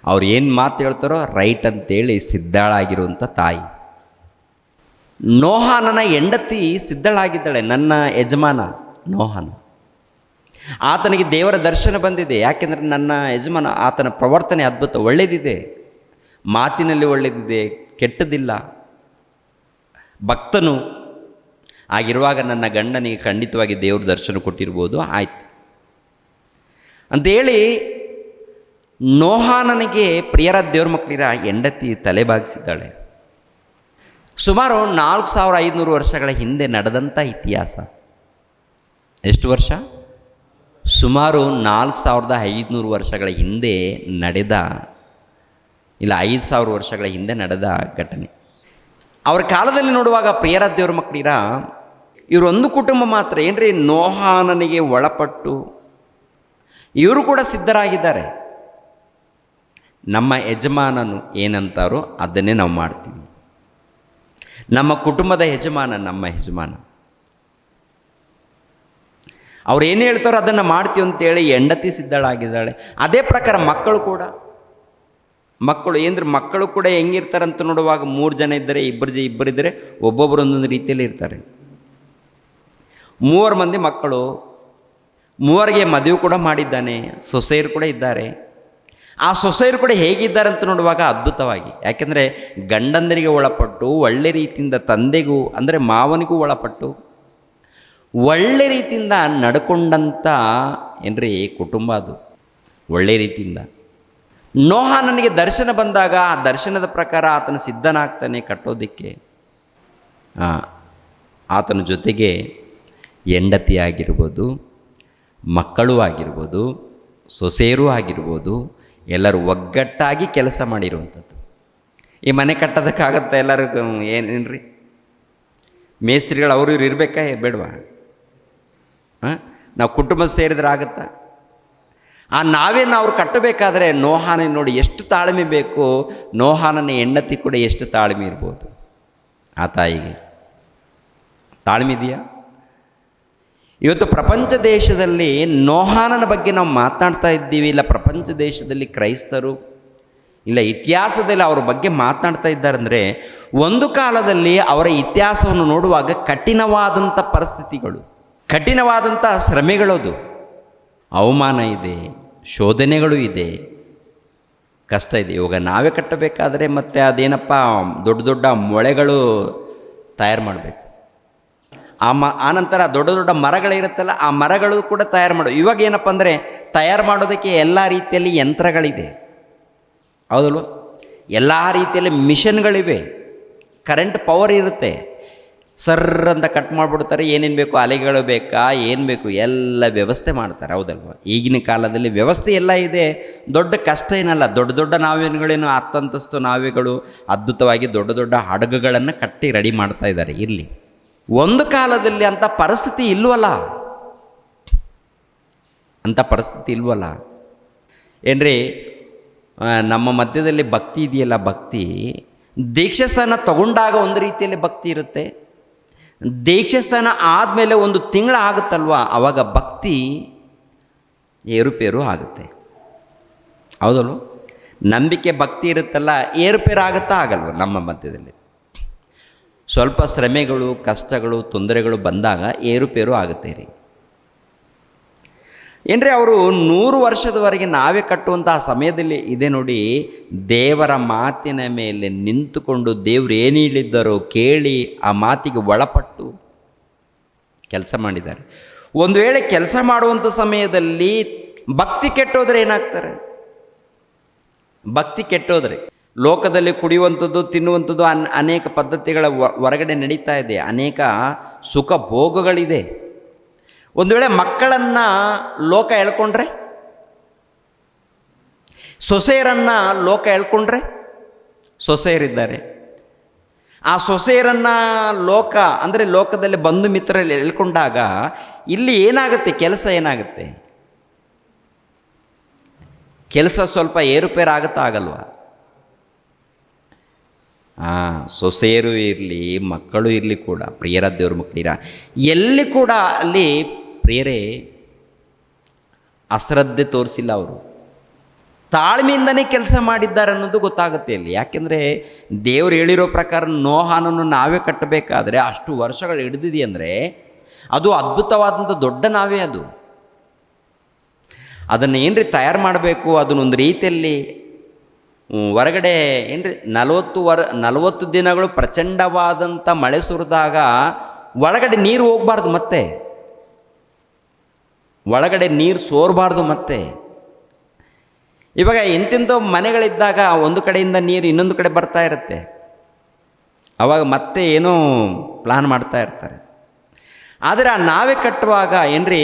ಅವ್ರು ಏನು ಮಾತು ಹೇಳ್ತಾರೋ ರೈಟ್ ಅಂತೇಳಿ ಸಿದ್ಧಳಾಗಿರುವಂಥ ತಾಯಿ. ನೋಹಾನನ ಹೆಂಡತಿ ಸಿದ್ಧಳಾಗಿದ್ದಾಳೆ. ನನ್ನ ಯಜಮಾನ ನೋಹಾನ, ಆತನಿಗೆ ದೇವರ ದರ್ಶನ ಬಂದಿದೆ. ಯಾಕೆಂದರೆ ನನ್ನ ಯಜಮಾನ, ಆತನ ಪ್ರವರ್ತನೆ ಅದ್ಭುತ, ಒಳ್ಳೆಯದಿದೆ, ಮಾತಿನಲ್ಲಿ ಒಳ್ಳೆಯದಿದೆ, ಕೆಟ್ಟದಿಲ್ಲ, ಭಕ್ತನು ಆಗಿರುವಾಗ ನನ್ನ ಗಂಡನಿಗೆ ಖಂಡಿತವಾಗಿ ದೇವ್ರ ದರ್ಶನ ಕೊಟ್ಟಿರ್ಬೋದು. ಆಯಿತು ಅಂಥೇಳಿ ನೋಹಾನನಿಗೆ ಪ್ರಿಯರಾದ ದೇವ್ರ ಮಕ್ಕಳಿರ ಹೆಂಡತಿ ತಲೆಬಾಗಿಸಿದ್ದಾಳೆ. ಸುಮಾರು 4500 ವರ್ಷಗಳ ಹಿಂದೆ ನಡೆದಂಥ ಇತಿಹಾಸ. ಎಷ್ಟು ವರ್ಷ? ಸುಮಾರು 4500 ವರ್ಷಗಳ ಹಿಂದೆ ನಡೆದ, ಇಲ್ಲ 5000 ವರ್ಷಗಳ ಹಿಂದೆ ನಡೆದ ಘಟನೆ. ಅವ್ರ ಕಾಲದಲ್ಲಿ ನೋಡುವಾಗ ಪ್ರಿಯರಾದ ದೇವ್ರ ಮಕ್ಕಳಿರ ಇವರೊಂದು ಕುಟುಂಬ ಮಾತ್ರ ಏನ್ರಿ ನೋಹಾನನಿಗೆ ಒಳಪಟ್ಟು ಇವರು ಕೂಡ ಸಿದ್ಧರಾಗಿದ್ದಾರೆ. ನಮ್ಮ ಯಜಮಾನನು ಏನಂತಾರೋ ಅದನ್ನೇ ನಾವು ಮಾಡ್ತೀವಿ. ನಮ್ಮ ಕುಟುಂಬದ ಯಜಮಾನ ನಮ್ಮ ಯಜಮಾನ, ಅವ್ರು ಏನು ಹೇಳ್ತಾರೋ ಅದನ್ನು ಮಾಡ್ತೀವಿ ಅಂತೇಳಿ ಹೆಂಡತಿ ಸಿದ್ಧಳಾಗಿದ್ದಾಳೆ. ಅದೇ ಪ್ರಕಾರ ಮಕ್ಕಳು ಕೂಡ, ಮಕ್ಕಳು ಕೂಡ ಹೆಂಗಿರ್ತಾರಂತ ನೋಡುವಾಗ 3 ಜನ ಇದ್ದರೆ, ಇಬ್ಬರಿದ್ದರೆ ಒಬ್ಬೊಬ್ಬರು ಒಂದೊಂದು ರೀತಿಯಲ್ಲಿ ಇರ್ತಾರೆ. 3 ಮಂದಿ ಮಕ್ಕಳು, 3ರಿಗೆ ಮದುವೆ ಕೂಡ ಮಾಡಿದ್ದಾನೆ, ಸೊಸೆಯರು ಕೂಡ ಇದ್ದಾರೆ. ಆ ಸೊಸೆಯರು ಕೂಡ ಹೇಗಿದ್ದಾರೆ ಅಂತ ನೋಡುವಾಗ ಅದ್ಭುತವಾಗಿ, ಯಾಕೆಂದರೆ ಗಂಡಂದರಿಗೆ ಒಳಪಟ್ಟು ಒಳ್ಳೆ ರೀತಿಯಿಂದ ತಂದೆಗೂ ಅಂದರೆ ಮಾವನಿಗೂ ಒಳಪಟ್ಟು ಒಳ್ಳೆ ರೀತಿಯಿಂದ ನಡ್ಕೊಂಡಂಥ ಏನ್ರಿ ಕುಟುಂಬ ಅದು. ಒಳ್ಳೆ ರೀತಿಯಿಂದ ನೋಹಾನನಿಗೆ ದರ್ಶನ ಬಂದಾಗ ಆ ದರ್ಶನದ ಪ್ರಕಾರ ಆತನ ಸಿದ್ಧನಾಗ್ತಾನೆ ಕಟ್ಟೋದಕ್ಕೆ. ಆತನ ಜೊತೆಗೆ ಹೆಂಡತಿ ಆಗಿರ್ಬೋದು, ಮಕ್ಕಳು ಆಗಿರ್ಬೋದು, ಸೊಸೆಯರೂ ಆಗಿರ್ಬೋದು, ಎಲ್ಲರೂ ಒಗ್ಗಟ್ಟಾಗಿ ಕೆಲಸ ಮಾಡಿರುವಂಥದ್ದು. ಈ ಮನೆ ಕಟ್ಟೋದಕ್ಕಾಗತ್ತೆ ಎಲ್ಲರಿಗೂ? ಏನೇನ್ರಿ ಮೇಸ್ತ್ರಿಗಳು ಅವರು ಇವ್ರು ಇರಬೇಕಾ ಬೇಡವಾ? ನಾವು ಕುಟುಂಬ ಸೇರಿದ್ರೆ ಆಗುತ್ತಾ? ನಾವೇನು ಅವ್ರು ಕಟ್ಟಬೇಕಾದ್ರೆ ನೋಹಾನ ನೋಡಿ ಎಷ್ಟು ತಾಳ್ಮೆ ಬೇಕು. ನೋಹಾನನ ಹೆಂಡತಿ ಕೂಡ ಎಷ್ಟು ತಾಳ್ಮೆ ಇರ್ಬೋದು. ಆ ತಾಯಿಗೆ ತಾಳ್ಮೆ ಇದೆಯಾ? ಇವತ್ತು ಪ್ರಪಂಚ ದೇಶದಲ್ಲಿ ನೋಹಾನನ ಬಗ್ಗೆ ನಾವು ಮಾತನಾಡ್ತಾ ಇದ್ದೀವಿ. ಇಲ್ಲ ಪ್ರಪಂಚ ದೇಶದಲ್ಲಿ ಕ್ರೈಸ್ತರು ಇಲ್ಲ, ಇತಿಹಾಸದಲ್ಲಿ ಅವ್ರ ಬಗ್ಗೆ ಮಾತನಾಡ್ತಾ ಇದ್ದಾರೆ ಅಂದರೆ ಒಂದು ಕಾಲದಲ್ಲಿ ಅವರ ಇತಿಹಾಸವನ್ನು ನೋಡುವಾಗ ಕಠಿಣವಾದಂಥ ಪರಿಸ್ಥಿತಿಗಳು, ಕಠಿಣವಾದಂಥ ಶ್ರಮೆಗಳದು, ಅವಮಾನ ಇದೆ, ಶೋಧನೆಗಳು ಇದೆ, ಕಷ್ಟ ಇದೆ. ಇವಾಗ ನಾವೇ ಕಟ್ಟಬೇಕಾದ್ರೆ ಮತ್ತೆ ಅದೇನಪ್ಪ ದೊಡ್ಡ ದೊಡ್ಡ ಮೊಳೆಗಳು ತಯಾರು ಮಾಡಬೇಕು. ಆನಂತರ ದೊಡ್ಡ ದೊಡ್ಡ ಮರಗಳಿರುತ್ತಲ್ಲ, ಆ ಮರಗಳು ಕೂಡ ತಯಾರು ಇವಾಗ ಏನಪ್ಪ ಅಂದರೆ ತಯಾರು ಮಾಡೋದಕ್ಕೆ ಎಲ್ಲ ರೀತಿಯಲ್ಲಿ ಯಂತ್ರಗಳಿದೆ, ಹೌದಲ್ವ? ಎಲ್ಲ ರೀತಿಯಲ್ಲಿ ಮಿಷನ್ಗಳಿವೆ, ಕರೆಂಟ್ ಪವರ್ ಇರುತ್ತೆ, ಸರ್ರ್ ಅಂತ ಕಟ್ ಮಾಡಿಬಿಡ್ತಾರೆ. ಏನೇನು ಬೇಕು, ಅಲೆಗಳು ಬೇಕಾ, ಏನು ಬೇಕು ಎಲ್ಲ ವ್ಯವಸ್ಥೆ ಮಾಡ್ತಾರೆ, ಹೌದಲ್ವ? ಈಗಿನ ಕಾಲದಲ್ಲಿ ವ್ಯವಸ್ಥೆ ಎಲ್ಲ ಇದೆ, ದೊಡ್ಡ ಕಷ್ಟ ಏನಲ್ಲ. ದೊಡ್ಡ ದೊಡ್ಡ ನಾವೇನುಗಳೇನು 10 ಅಂತಸ್ತು ನಾವೆಗಳು ಅದ್ಭುತವಾಗಿ ದೊಡ್ಡ ದೊಡ್ಡ ಹಡಗುಗಳನ್ನು ಕಟ್ಟಿ ರೆಡಿ ಮಾಡ್ತಾ ಇದ್ದಾರೆ. ಇರಲಿ, ಒಂದು ಕಾಲದಲ್ಲಿ ಅಂಥ ಪರಿಸ್ಥಿತಿ ಇಲ್ವಲ್ಲ, ಅಂಥ ಪರಿಸ್ಥಿತಿ ಇಲ್ವಲ್ಲ ಏನ್ರಿ? ನಮ್ಮ ಮಧ್ಯದಲ್ಲಿ ಭಕ್ತಿ ಇದೆಯಲ್ಲ, ಭಕ್ತಿ ದೀಕ್ಷಾಸ್ಥಾನ ತಗೊಂಡಾಗ ಒಂದು ರೀತಿಯಲ್ಲಿ ಭಕ್ತಿ ಇರುತ್ತೆ, ದೀಕ್ಷಾಸ್ಥಾನ ಆದಮೇಲೆ ಒಂದು ತಿಂಗಳು ಆಗುತ್ತಲ್ವ, ಆವಾಗ ಭಕ್ತಿ ಏರುಪೇರು ಆಗುತ್ತೆ, ಹೌದಲ್ವ? ನಂಬಿಕೆ ಭಕ್ತಿ ಇರುತ್ತಲ್ಲ, ಏರುಪೇರು ಆಗುತ್ತಾ ಆಗಲ್ವ? ನಮ್ಮ ಮಧ್ಯದಲ್ಲಿ ಸ್ವಲ್ಪ ಶ್ರಮೆಗಳು, ಕಷ್ಟಗಳು, ತೊಂದರೆಗಳು ಬಂದಾಗ ಏರುಪೇರು ಆಗುತ್ತೆ ರೀ. ಏನ್ರಿ, ಅವರು 100 ವರ್ಷದವರೆಗೆ ನಾವೇ ಕಟ್ಟುವಂತಹ ಸಮಯದಲ್ಲಿ ಇದೆ ನೋಡಿ, ದೇವರ ಮಾತಿನ ಮೇಲೆ ನಿಂತುಕೊಂಡು ದೇವರು ಏನು ಹೇಳಿದ್ದಾರೋ ಕೇಳಿ ಆ ಮಾತಿಗೆ ಒಳಪಟ್ಟು ಕೆಲಸ ಮಾಡಿದ್ದಾರೆ. ಒಂದು ವೇಳೆ ಕೆಲಸ ಮಾಡುವಂಥ ಸಮಯದಲ್ಲಿ ಭಕ್ತಿ ಕೆಟ್ಟೋದ್ರೆ ಏನಾಗ್ತಾರೆ? ಭಕ್ತಿ ಕೆಟ್ಟೋದ್ರೆ ಲೋಕದಲ್ಲಿ ಕುಡಿಯುವಂಥದ್ದು, ತಿನ್ನುವಂಥದ್ದು ಅನೇಕ ಪದ್ಧತಿಗಳ ಹೊರಗಡೆ ನಡೀತಾ ಇದೆ, ಅನೇಕ ಸುಖ ಭೋಗಗಳಿದೆ. ಒಂದು ವೇಳೆ ಮಕ್ಕಳನ್ನು ಲೋಕ ಎಳ್ಕೊಂಡ್ರೆ, ಸೊಸೆಯರನ್ನು ಲೋಕ ಎಳ್ಕೊಂಡ್ರೆ, ಸೊಸೆಯರಿದ್ದಾರೆ, ಆ ಸೊಸೆಯರನ್ನು ಲೋಕ ಅಂದರೆ ಲೋಕದಲ್ಲಿ ಬಂಧು ಮಿತ್ರರಲ್ಲಿ ಎಳ್ಕೊಂಡಾಗ ಇಲ್ಲಿ ಏನಾಗುತ್ತೆ? ಕೆಲಸ ಏನಾಗುತ್ತೆ? ಕೆಲಸ ಸ್ವಲ್ಪ ಏರುಪೇರು ಆಗುತ್ತಾ ಆಗಲ್ವಾ? ಸೊಸೆಯರು ಇರಲಿ, ಮಕ್ಕಳು ಇರಲಿ ಕೂಡ, ಪ್ರಿಯರ ದೇವ್ರ ಮಕ್ಕಳಿರ ಎಲ್ಲಿ ಕೂಡ ಅಲ್ಲಿ ಪ್ರಿಯರೇ ಅಶ್ರದ್ಧೆ ತೋರಿಸಿಲ್ಲ. ಅವರು ತಾಳ್ಮೆಯಿಂದನೇ ಕೆಲಸ ಮಾಡಿದ್ದಾರೆ ಅನ್ನೋದು ಗೊತ್ತಾಗುತ್ತೆ ಇಲ್ಲಿ. ಯಾಕೆಂದರೆ ದೇವರು ಹೇಳಿರೋ ಪ್ರಕಾರ ನೋಹಾನನ್ನು ನಾವೇ ಕಟ್ಟಬೇಕಾದ್ರೆ ಅಷ್ಟು ವರ್ಷಗಳು ಹಿಡಿದಿದೆ ಅಂದರೆ ಅದು ಅದ್ಭುತವಾದಂಥ ದೊಡ್ಡ ನಾವೇ. ಅದನ್ನು ಏನ್ರಿ ತಯಾರು ಮಾಡಬೇಕು, ಅದನ್ನೊಂದು ರೀತಿಯಲ್ಲಿ ಹೊರಗಡೆ ಏನ್ರಿ 40 ದಿನಗಳು ಪ್ರಚಂಡವಾದಂಥ ಮಳೆ ಸುರಿದಾಗ ಒಳಗಡೆ ನೀರು ಹೋಗಬಾರ್ದು, ಮತ್ತೆ ಒಳಗಡೆ ನೀರು ಸೋರಬಾರ್ದು. ಮತ್ತೆ ಇವಾಗ ಎಂತೆಂಥೋ ಮನೆಗಳಿದ್ದಾಗ ಒಂದು ಕಡೆಯಿಂದ ನೀರು ಇನ್ನೊಂದು ಕಡೆ ಬರ್ತಾ ಇರುತ್ತೆ, ಆವಾಗ ಮತ್ತೆ ಏನೋ ಪ್ಲಾನ್ ಮಾಡ್ತಾ ಇರ್ತಾರೆ. ಆದರೆ ಆ ನಾವೇ ಕಟ್ಟುವಾಗ ಏನ್ರಿ,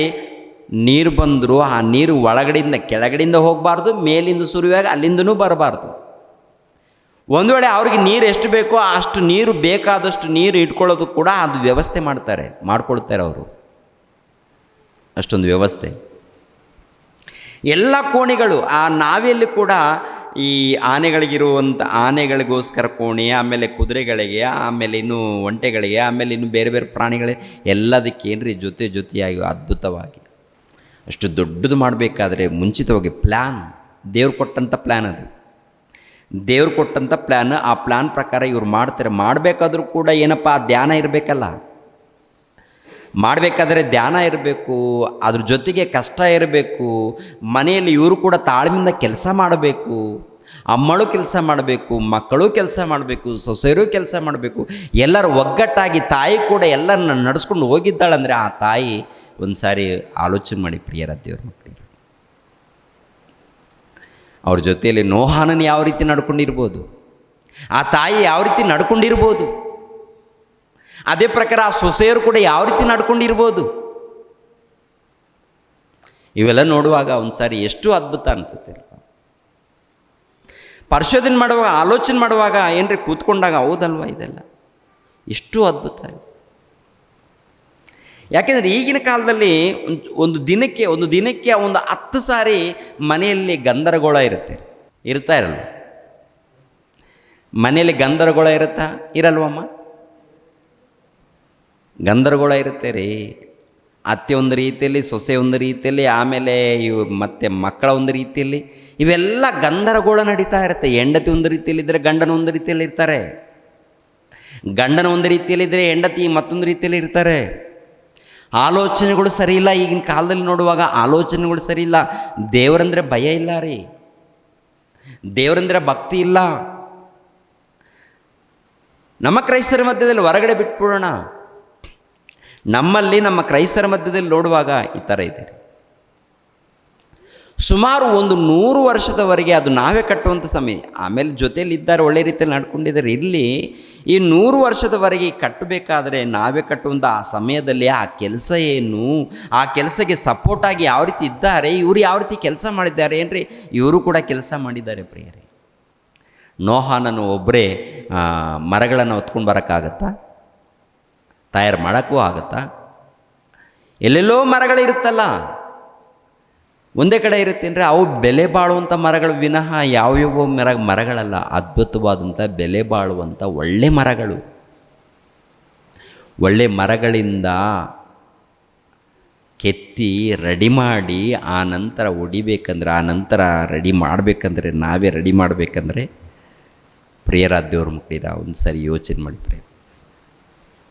ನೀರು ಬಂದರೂ ಆ ನೀರು ಒಳಗಡೆಯಿಂದ ಕೆಳಗಡೆಯಿಂದ ಹೋಗಬಾರ್ದು, ಮೇಲಿಂದ ಸುರಿಯುವಾಗ ಅಲ್ಲಿಂದನೂ ಬರಬಾರ್ದು. ಒಂದು ವೇಳೆ ಅವ್ರಿಗೆ ನೀರು ಎಷ್ಟು ಬೇಕೋ ಅಷ್ಟು ನೀರು, ಬೇಕಾದಷ್ಟು ನೀರು ಇಟ್ಕೊಳ್ಳೋದು ಕೂಡ ಅದು ವ್ಯವಸ್ಥೆ ಮಾಡ್ಕೊಳ್ತಾರೆ ಅವರು. ಅಷ್ಟೊಂದು ವ್ಯವಸ್ಥೆ. ಎಲ್ಲ ಕೋಣೆಗಳು ಆ ನಾವೆಯಲ್ಲಿ ಕೂಡ ಈ ಆನೆಗಳಿಗೋಸ್ಕರ ಕೋಣೆ, ಆಮೇಲೆ ಕುದುರೆಗಳಿಗೆ, ಆಮೇಲೆ ಇನ್ನೂ ಒಂಟೆಗಳಿಗೆ, ಆಮೇಲೆ ಇನ್ನು ಬೇರೆ ಬೇರೆ ಪ್ರಾಣಿಗಳಿಗೆ ಎಲ್ಲದಕ್ಕೇನ್ರಿ ಜೊತೆಯಾಗಿ ಅದ್ಭುತವಾಗಿ ಅಷ್ಟು ದೊಡ್ಡದು ಮಾಡಬೇಕಾದ್ರೆ ಮುಂಚಿತವಾಗಿ ಪ್ಲ್ಯಾನ್, ದೇವ್ರು ಕೊಟ್ಟಂಥ ಪ್ಲ್ಯಾನ್ ಅದು, ದೇವ್ರು ಕೊಟ್ಟಂಥ ಪ್ಲ್ಯಾನ್. ಆ ಪ್ಲ್ಯಾನ್ ಪ್ರಕಾರ ಇವ್ರು ಮಾಡ್ತಾರೆ. ಮಾಡಬೇಕಾದ್ರೂ ಕೂಡ ಏನಪ್ಪ, ಧ್ಯಾನ ಇರಬೇಕಲ್ಲ, ಮಾಡಬೇಕಾದ್ರೆ ಧ್ಯಾನ ಇರಬೇಕು, ಅದ್ರ ಜೊತೆಗೆ ಕಷ್ಟ ಇರಬೇಕು. ಮನೆಯಲ್ಲಿ ಇವರು ಕೂಡ ತಾಳ್ಮೆಯಿಂದ ಕೆಲಸ ಮಾಡಬೇಕು, ಅಮ್ಮಳು ಕೆಲಸ ಮಾಡಬೇಕು, ಮಕ್ಕಳು ಕೆಲಸ ಮಾಡಬೇಕು, ಸೊಸೆಯರು ಕೆಲಸ ಮಾಡಬೇಕು, ಎಲ್ಲರೂ ಒಗ್ಗಟ್ಟಾಗಿ. ತಾಯಿ ಕೂಡ ಎಲ್ಲರನ್ನ ನಡೆಸ್ಕೊಂಡು ಹೋಗಿದ್ದಾಳಂದರೆ ಆ ತಾಯಿ ಒಂದು ಸಾರಿ ಆಲೋಚನೆ ಮಾಡಿ ಪ್ರಿಯರ ದೇವ್ರ ಮಕ್ಕಳಿಗೆ. ಅವ್ರ ಜೊತೆಯಲ್ಲಿ ನೋಹಾನನ್ ಯಾವ ರೀತಿ ನಡ್ಕೊಂಡಿರ್ಬೋದು, ಆ ತಾಯಿ ಯಾವ ರೀತಿ ನಡ್ಕೊಂಡಿರ್ಬೋದು, ಅದೇ ಪ್ರಕಾರ ಆ ಸೊಸೆಯರು ಕೂಡ ಯಾವ ರೀತಿ ನಡ್ಕೊಂಡಿರ್ಬೋದು. ಇವೆಲ್ಲ ನೋಡುವಾಗ ಒಂದು ಸಾರಿ ಎಷ್ಟು ಅದ್ಭುತ ಅನಿಸುತ್ತೆ. ಪರಿಶೋಧನೆ ಮಾಡುವಾಗ, ಆಲೋಚನೆ ಮಾಡುವಾಗ ಏನ್ರಿ ಕೂತ್ಕೊಂಡಾಗ ಹೌದಲ್ವ, ಇದೆಲ್ಲ ಎಷ್ಟು ಅದ್ಭುತ. ಯಾಕೆಂದರೆ ಈಗಿನ ಕಾಲದಲ್ಲಿ ಒಂದು ದಿನಕ್ಕೆ 10 ಸಾರಿ ಮನೆಯಲ್ಲಿ ಗಂದರಗೋಳ ಇರ್ತಾ ಇರಲ್ವ? ಮನೆಯಲ್ಲಿ ಗಂದರಗೋಳ ಇರುತ್ತಾ ಇರಲ್ವಮ್ಮ? ಗಂದರಗೋಳ ಇರುತ್ತೆ ರೀ. ಅತ್ತೆ ಒಂದು ರೀತಿಯಲ್ಲಿ, ಸೊಸೆ ಒಂದು ರೀತಿಯಲ್ಲಿ, ಆಮೇಲೆ ಇವು ಮತ್ತೆ ಮಕ್ಕಳ ಒಂದು ರೀತಿಯಲ್ಲಿ, ಇವೆಲ್ಲ ಗಂದರಗೋಳ ನಡೀತಾ ಇರುತ್ತೆ. ಹೆಂಡತಿ ಒಂದು ರೀತಿಯಲ್ಲಿದ್ದರೆ ಗಂಡನ ಒಂದು ರೀತಿಯಲ್ಲಿ ಇರ್ತಾರೆ, ಗಂಡನ ಒಂದು ರೀತಿಯಲ್ಲಿದ್ದರೆ ಹೆಂಡತಿ ಮತ್ತೊಂದು ರೀತಿಯಲ್ಲಿ ಇರ್ತಾರೆ. ಆಲೋಚನೆಗಳು ಸರಿ ಇಲ್ಲ. ಈಗಿನ ಕಾಲದಲ್ಲಿ ನೋಡುವಾಗ ಆಲೋಚನೆಗಳು ಸರಿ ಇಲ್ಲ. ದೇವರಂದರೆ ಭಯ ಇಲ್ಲ ರೀ, ದೇವರಂದರೆ ಭಕ್ತಿ ಇಲ್ಲ. ನಮ್ಮ ಕ್ರೈಸ್ತರ ಮಧ್ಯದಲ್ಲಿ ಹೊರಗಡೆ ಬಿಟ್ಬಿಡೋಣ. ನಮ್ಮಲ್ಲಿ ನಮ್ಮ ಕ್ರೈಸ್ತರ ಮಧ್ಯದಲ್ಲಿ ನೋಡುವಾಗ ಈ ಥರ ಇದೆ. ಸುಮಾರು 100 ವರ್ಷದವರೆಗೆ ಅದು ನಾವೇ ಕಟ್ಟುವಂಥ ಸಮಯ. ಆಮೇಲೆ ಜೊತೆಯಲ್ಲಿ ಇದ್ದಾರೆ, ಒಳ್ಳೆ ರೀತಿಯಲ್ಲಿ ನಡ್ಕೊಂಡಿದ್ದಾರೆ. ಇಲ್ಲಿ ಈ 100 ವರ್ಷದವರೆಗೆ ಕಟ್ಟಬೇಕಾದ್ರೆ ನಾವೇ ಕಟ್ಟುವಂಥ ಆ ಸಮಯದಲ್ಲಿ ಆ ಕೆಲಸ ಏನು, ಆ ಕೆಲಸಕ್ಕೆ ಸಪೋರ್ಟಾಗಿ ಯಾವ ರೀತಿ ಇದ್ದಾರೆ, ಇವರು ಯಾವ ರೀತಿ ಕೆಲಸ ಮಾಡಿದ್ದಾರೆ ಏನ್ರಿ, ಇವರು ಕೂಡ ಕೆಲಸ ಮಾಡಿದ್ದಾರೆ ಪ್ರಿಯರೇ. ನೋಹಾನನು ಒಬ್ಬರೇ ಮರಗಳನ್ನು ಹೊತ್ಕೊಂಡು ಬರೋಕ್ಕಾಗತ್ತಾ? ತಯಾರು ಮಾಡೋಕ್ಕೂ ಆಗುತ್ತಾ? ಎಲ್ಲೆಲ್ಲೋ ಮರಗಳಿರುತ್ತಲ್ಲ, ಒಂದೇ ಕಡೆ ಇರುತ್ತೆ ಅಂದರೆ ಅವು ಬೆಲೆ ಬಾಳುವಂಥ ಮರಗಳು ವಿನಃ ಯಾವ್ಯಾವ ಮರಗಳಲ್ಲ. ಅದ್ಭುತವಾದಂಥ ಬೆಲೆ ಬಾಳುವಂಥ ಒಳ್ಳೆ ಮರಗಳು. ಒಳ್ಳೆ ಮರಗಳಿಂದ ಕೆತ್ತಿ ರೆಡಿ ಮಾಡಿ ಆ ನಂತರ ಹೊಡಿಬೇಕಂದ್ರೆ, ಆ ನಂತರ ರೆಡಿ ಮಾಡಬೇಕಂದ್ರೆ, ನಾವೇ ರೆಡಿ ಮಾಡಬೇಕಂದ್ರೆ ಪ್ರಿಯರಾದ ದೇವ್ರ ಮಕ್ಕಳಿರ ಒಂದು ಸಾರಿ ಯೋಚನೆ ಮಾಡಿ ಪ್ರಿಯ,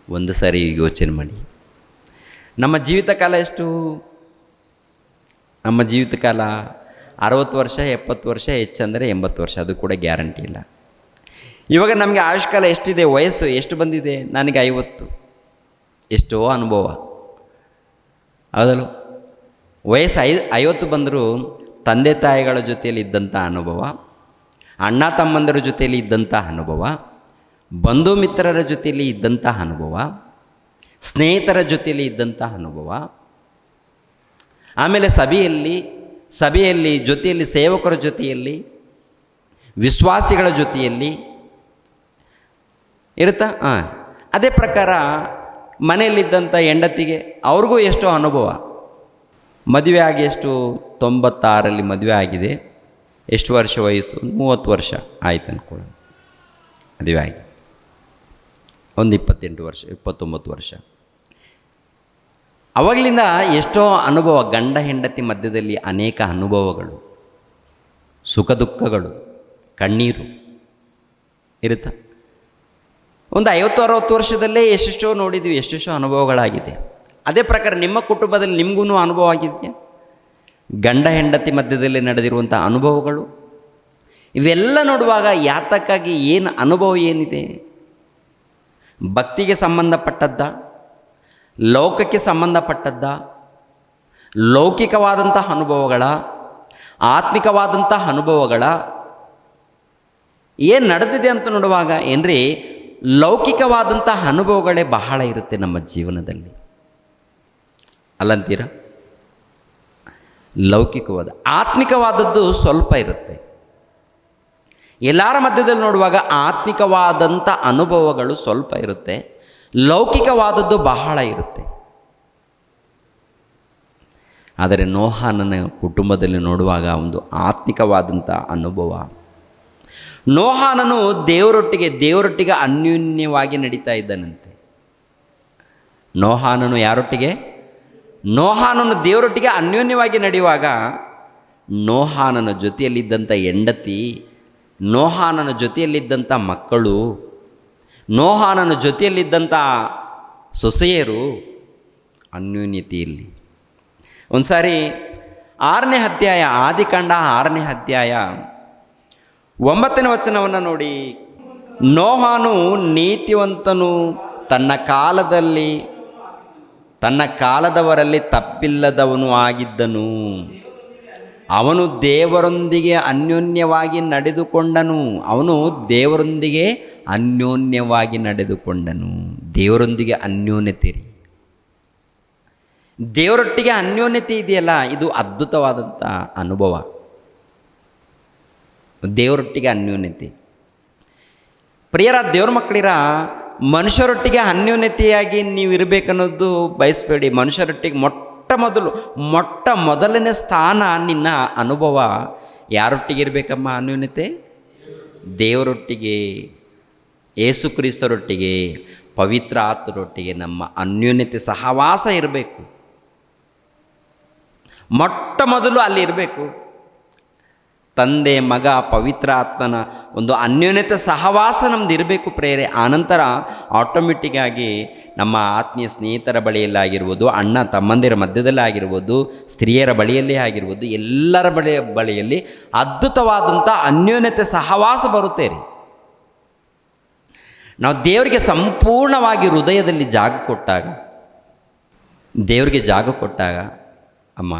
ಒಂದು ಸಾರಿ ಯೋಚನೆ ಮಾಡಿ. ನಮ್ಮ ಜೀವಿತ ಕಾಲ ಎಷ್ಟು? ನಮ್ಮ ಜೀವಿತ ಕಾಲ 60 ವರ್ಷ, 70 ವರ್ಷ, ಹೆಚ್ಚಂದರೆ 80 ವರ್ಷ. ಅದು ಕೂಡ ಗ್ಯಾರಂಟಿ ಇಲ್ಲ. ಇವಾಗ ನಮಗೆ ಆಯುಷ್ಕಾಲ ಎಷ್ಟಿದೆ, ವಯಸ್ಸು ಎಷ್ಟು ಬಂದಿದೆ? ನನಗೆ 50. ಎಷ್ಟೋ ಅನುಭವ, ಹೌದಲ್ಲ? ವಯಸ್ಸು 50 ಬಂದರೂ ತಂದೆ ತಾಯಿಗಳ ಜೊತೆಯಲ್ಲಿ ಇದ್ದಂಥ ಅನುಭವ, ಅಣ್ಣ ತಮ್ಮಂದರ ಜೊತೆಯಲ್ಲಿ ಇದ್ದಂಥ ಅನುಭವ, ಬಂಧು ಮಿತ್ರರ ಜೊತೆಯಲ್ಲಿ ಇದ್ದಂಥ ಅನುಭವ, ಸ್ನೇಹಿತರ ಜೊತೆಯಲ್ಲಿ ಇದ್ದಂಥ ಅನುಭವ, ಆಮೇಲೆ ಸಭೆಯಲ್ಲಿ ಜೊತೆಯಲ್ಲಿ ಸೇವಕರ ಜೊತೆಯಲ್ಲಿ, ವಿಶ್ವಾಸಿಗಳ ಜೊತೆಯಲ್ಲಿ ಇರುತ್ತಾ? ಅದೇ ಪ್ರಕಾರ ಮನೆಯಲ್ಲಿದ್ದಂಥ ಹೆಂಡತಿಗೆ ಅವ್ರಿಗೂ ಎಷ್ಟೋ ಅನುಭವ. ಮದುವೆ ಆಗಿ ಎಷ್ಟು 96ರಲ್ಲಿ ಮದುವೆ ಆಗಿದೆ. ಎಷ್ಟು ವರ್ಷ ವಯಸ್ಸು? 30 ವರ್ಷ ಆಯ್ತು ಅಂದ್ಕೊಳ್ಳೋಣ ಮದುವೆ ಆಗಿ. ಒಂದು 28 ವರ್ಷ, 29 ವರ್ಷ. ಅವಾಗಲಿಂದ ಎಷ್ಟೋ ಅನುಭವ, ಗಂಡ ಹೆಂಡತಿ ಮಧ್ಯದಲ್ಲಿ ಅನೇಕ ಅನುಭವಗಳು, ಸುಖ ದುಃಖಗಳು, ಕಣ್ಣೀರು ಇರುತ್ತಾ? ಒಂದು 50-60 ವರ್ಷದಲ್ಲೇ ಎಷ್ಟೆಷ್ಟೋ ನೋಡಿದ್ವಿ, ಎಷ್ಟೆಷ್ಟೋ ಅನುಭವಗಳಾಗಿದೆ. ಅದೇ ಪ್ರಕಾರ ನಿಮ್ಮ ಕುಟುಂಬದಲ್ಲಿ ನಿಮಗೂ ಅನುಭವ ಆಗಿದೆಯಾ? ಗಂಡ ಹೆಂಡತಿ ಮಧ್ಯದಲ್ಲಿ ನಡೆದಿರುವಂಥ ಅನುಭವಗಳು ಇವೆಲ್ಲ ನೋಡುವಾಗ ಯಾತಕ್ಕಾಗಿ, ಏನು ಅನುಭವ ಏನಿದೆ? ಭಕ್ತಿಗೆ ಸಂಬಂಧಪಟ್ಟದ್ದ, ಲೋಕಕ್ಕೆ ಸಂಬಂಧಪಟ್ಟದ್ದ, ಲೌಕಿಕವಾದಂಥ ಅನುಭವಗಳ, ಆತ್ಮಿಕವಾದಂಥ ಅನುಭವಗಳ, ಏನು ನಡೆದಿದೆ ಅಂತ ನೋಡುವಾಗ ಏನ್ರಿ, ಲೌಕಿಕವಾದಂಥ ಅನುಭವಗಳೇ ಬಹಳ ಇರುತ್ತೆ ನಮ್ಮ ಜೀವನದಲ್ಲಿ, ಅಲ್ಲಂತೀರ? ಲೌಕಿಕವಾದ, ಆತ್ಮಿಕವಾದದ್ದು ಸ್ವಲ್ಪ ಇರುತ್ತೆ. ಎಲ್ಲರ ಮಧ್ಯದಲ್ಲಿ ನೋಡುವಾಗ ಆತ್ಮಿಕವಾದಂಥ ಅನುಭವಗಳು ಸ್ವಲ್ಪ ಇರುತ್ತೆ, ಲೌಕಿಕವಾದದ್ದು ಬಹಳ ಇರುತ್ತೆ. ಆದರೆ ನೋಹಾನನ ಕುಟುಂಬದಲ್ಲಿ ನೋಡುವಾಗ ಒಂದು ಆತ್ಮಿಕವಾದಂಥ ಅನುಭವ. ನೋಹಾನನು ದೇವರೊಟ್ಟಿಗೆ ಅನ್ಯೋನ್ಯವಾಗಿ ನಡೀತಾ ಇದ್ದಾನಂತೆ. ನೋಹಾನನು ಯಾರೊಟ್ಟಿಗೆ? ನೋಹಾನನು ದೇವರೊಟ್ಟಿಗೆ ಅನ್ಯೋನ್ಯವಾಗಿ ನಡೆಯುವಾಗ ನೋಹಾನನ ಜೊತೆಯಲ್ಲಿದ್ದಂಥ ಹೆಂಡತಿ, ನೋಹಾನನ ಜೊತೆಯಲ್ಲಿದ್ದಂಥ ಮಕ್ಕಳು, ನೋಹಾನನ ಜೊತೆಯಲ್ಲಿದ್ದಂಥ ಸೊಸೆಯರು ಅನ್ಯೋನ್ಯತೆಯಲ್ಲಿ. ಒಂದು ಸಾರಿ 6ನೇ ಅಧ್ಯಾಯ, ಆದಿಕಾಂಡ 6ನೇ ಅಧ್ಯಾಯ 9ನೇ ವಚನವನ್ನು ನೋಡಿ. ನೋಹಾನು ನೀತಿವಂತನು, ತನ್ನ ಕಾಲದವರಲ್ಲಿ ತಪ್ಪಿಲ್ಲದವನು ಆಗಿದ್ದನು. ಅವನು ದೇವರೊಂದಿಗೆ ಅನ್ಯೋನ್ಯವಾಗಿ ನಡೆದುಕೊಂಡನು. ದೇವರೊಂದಿಗೆ ಅನ್ಯೋನ್ಯತೆ ರೀ. ದೇವರೊಟ್ಟಿಗೆ ಅನ್ಯೋನ್ಯತೆ ಇದೆಯಲ್ಲ, ಇದು ಅದ್ಭುತವಾದಂಥ ಅನುಭವ. ದೇವರೊಟ್ಟಿಗೆ ಅನ್ಯೋನ್ಯತೆ. ಪ್ರಿಯರಾದ ದೇವ್ರ ಮಕ್ಕಳಿರ, ಮನುಷ್ಯರೊಟ್ಟಿಗೆ ಅನ್ಯೋನ್ಯತೆಯಾಗಿ ನೀವು ಇರಬೇಕನ್ನೋದು ಬಯಸಬೇಡಿ. ಮನುಷ್ಯರೊಟ್ಟಿಗೆ ಮೊಟ್ಟ ಮೊದಲನೇ ಸ್ಥಾನ, ನಿನ್ನ ಅನುಭವ ಯಾರೊಟ್ಟಿಗೆ ಇರಬೇಕಮ್ಮ? ಅನ್ಯೋನ್ಯತೆ ದೇವರೊಟ್ಟಿಗೆ, ಯೇಸು ಕ್ರಿಸ್ತರೊಟ್ಟಿಗೆ, ಪವಿತ್ರ ಆತ್ಮರೊಟ್ಟಿಗೆ ನಮ್ಮ ಅನ್ಯೋನ್ಯತೆ ಸಹವಾಸ ಇರಬೇಕು. ಮೊಟ್ಟ ಮೊದಲು ಅಲ್ಲಿ ಇರಬೇಕು. ತಂದೆ, ಮಗ, ಪವಿತ್ರ ಆತ್ಮನ ಒಂದು ಅನ್ಯೋನ್ಯತೆ ಸಹವಾಸ ನಮ್ದು ಇರಬೇಕು ಪ್ರೇರೆ. ಆನಂತರ ಆಟೋಮೆಟಿಕ್ಕಾಗಿ ನಮ್ಮ ಆತ್ಮೀಯ ಸ್ನೇಹಿತರ ಬಳಿಯಲ್ಲಾಗಿರ್ಬೋದು, ಅಣ್ಣ ತಮ್ಮಂದಿರ ಮಧ್ಯದಲ್ಲೇ ಆಗಿರ್ಬೋದು, ಸ್ತ್ರೀಯರ ಬಳಿಯಲ್ಲೇ ಆಗಿರ್ಬೋದು, ಎಲ್ಲರ ಬಳಿಯಲ್ಲಿ ಅದ್ಭುತವಾದಂಥ ಅನ್ಯೋನ್ಯತೆ ಸಹವಾಸ ಬರುತ್ತೆ ರೀ. ನಾವು ದೇವರಿಗೆ ಸಂಪೂರ್ಣವಾಗಿ ಹೃದಯದಲ್ಲಿ ಜಾಗ ಕೊಟ್ಟಾಗ, ದೇವರಿಗೆ ಜಾಗ ಕೊಟ್ಟಾಗ ಅಮ್ಮ,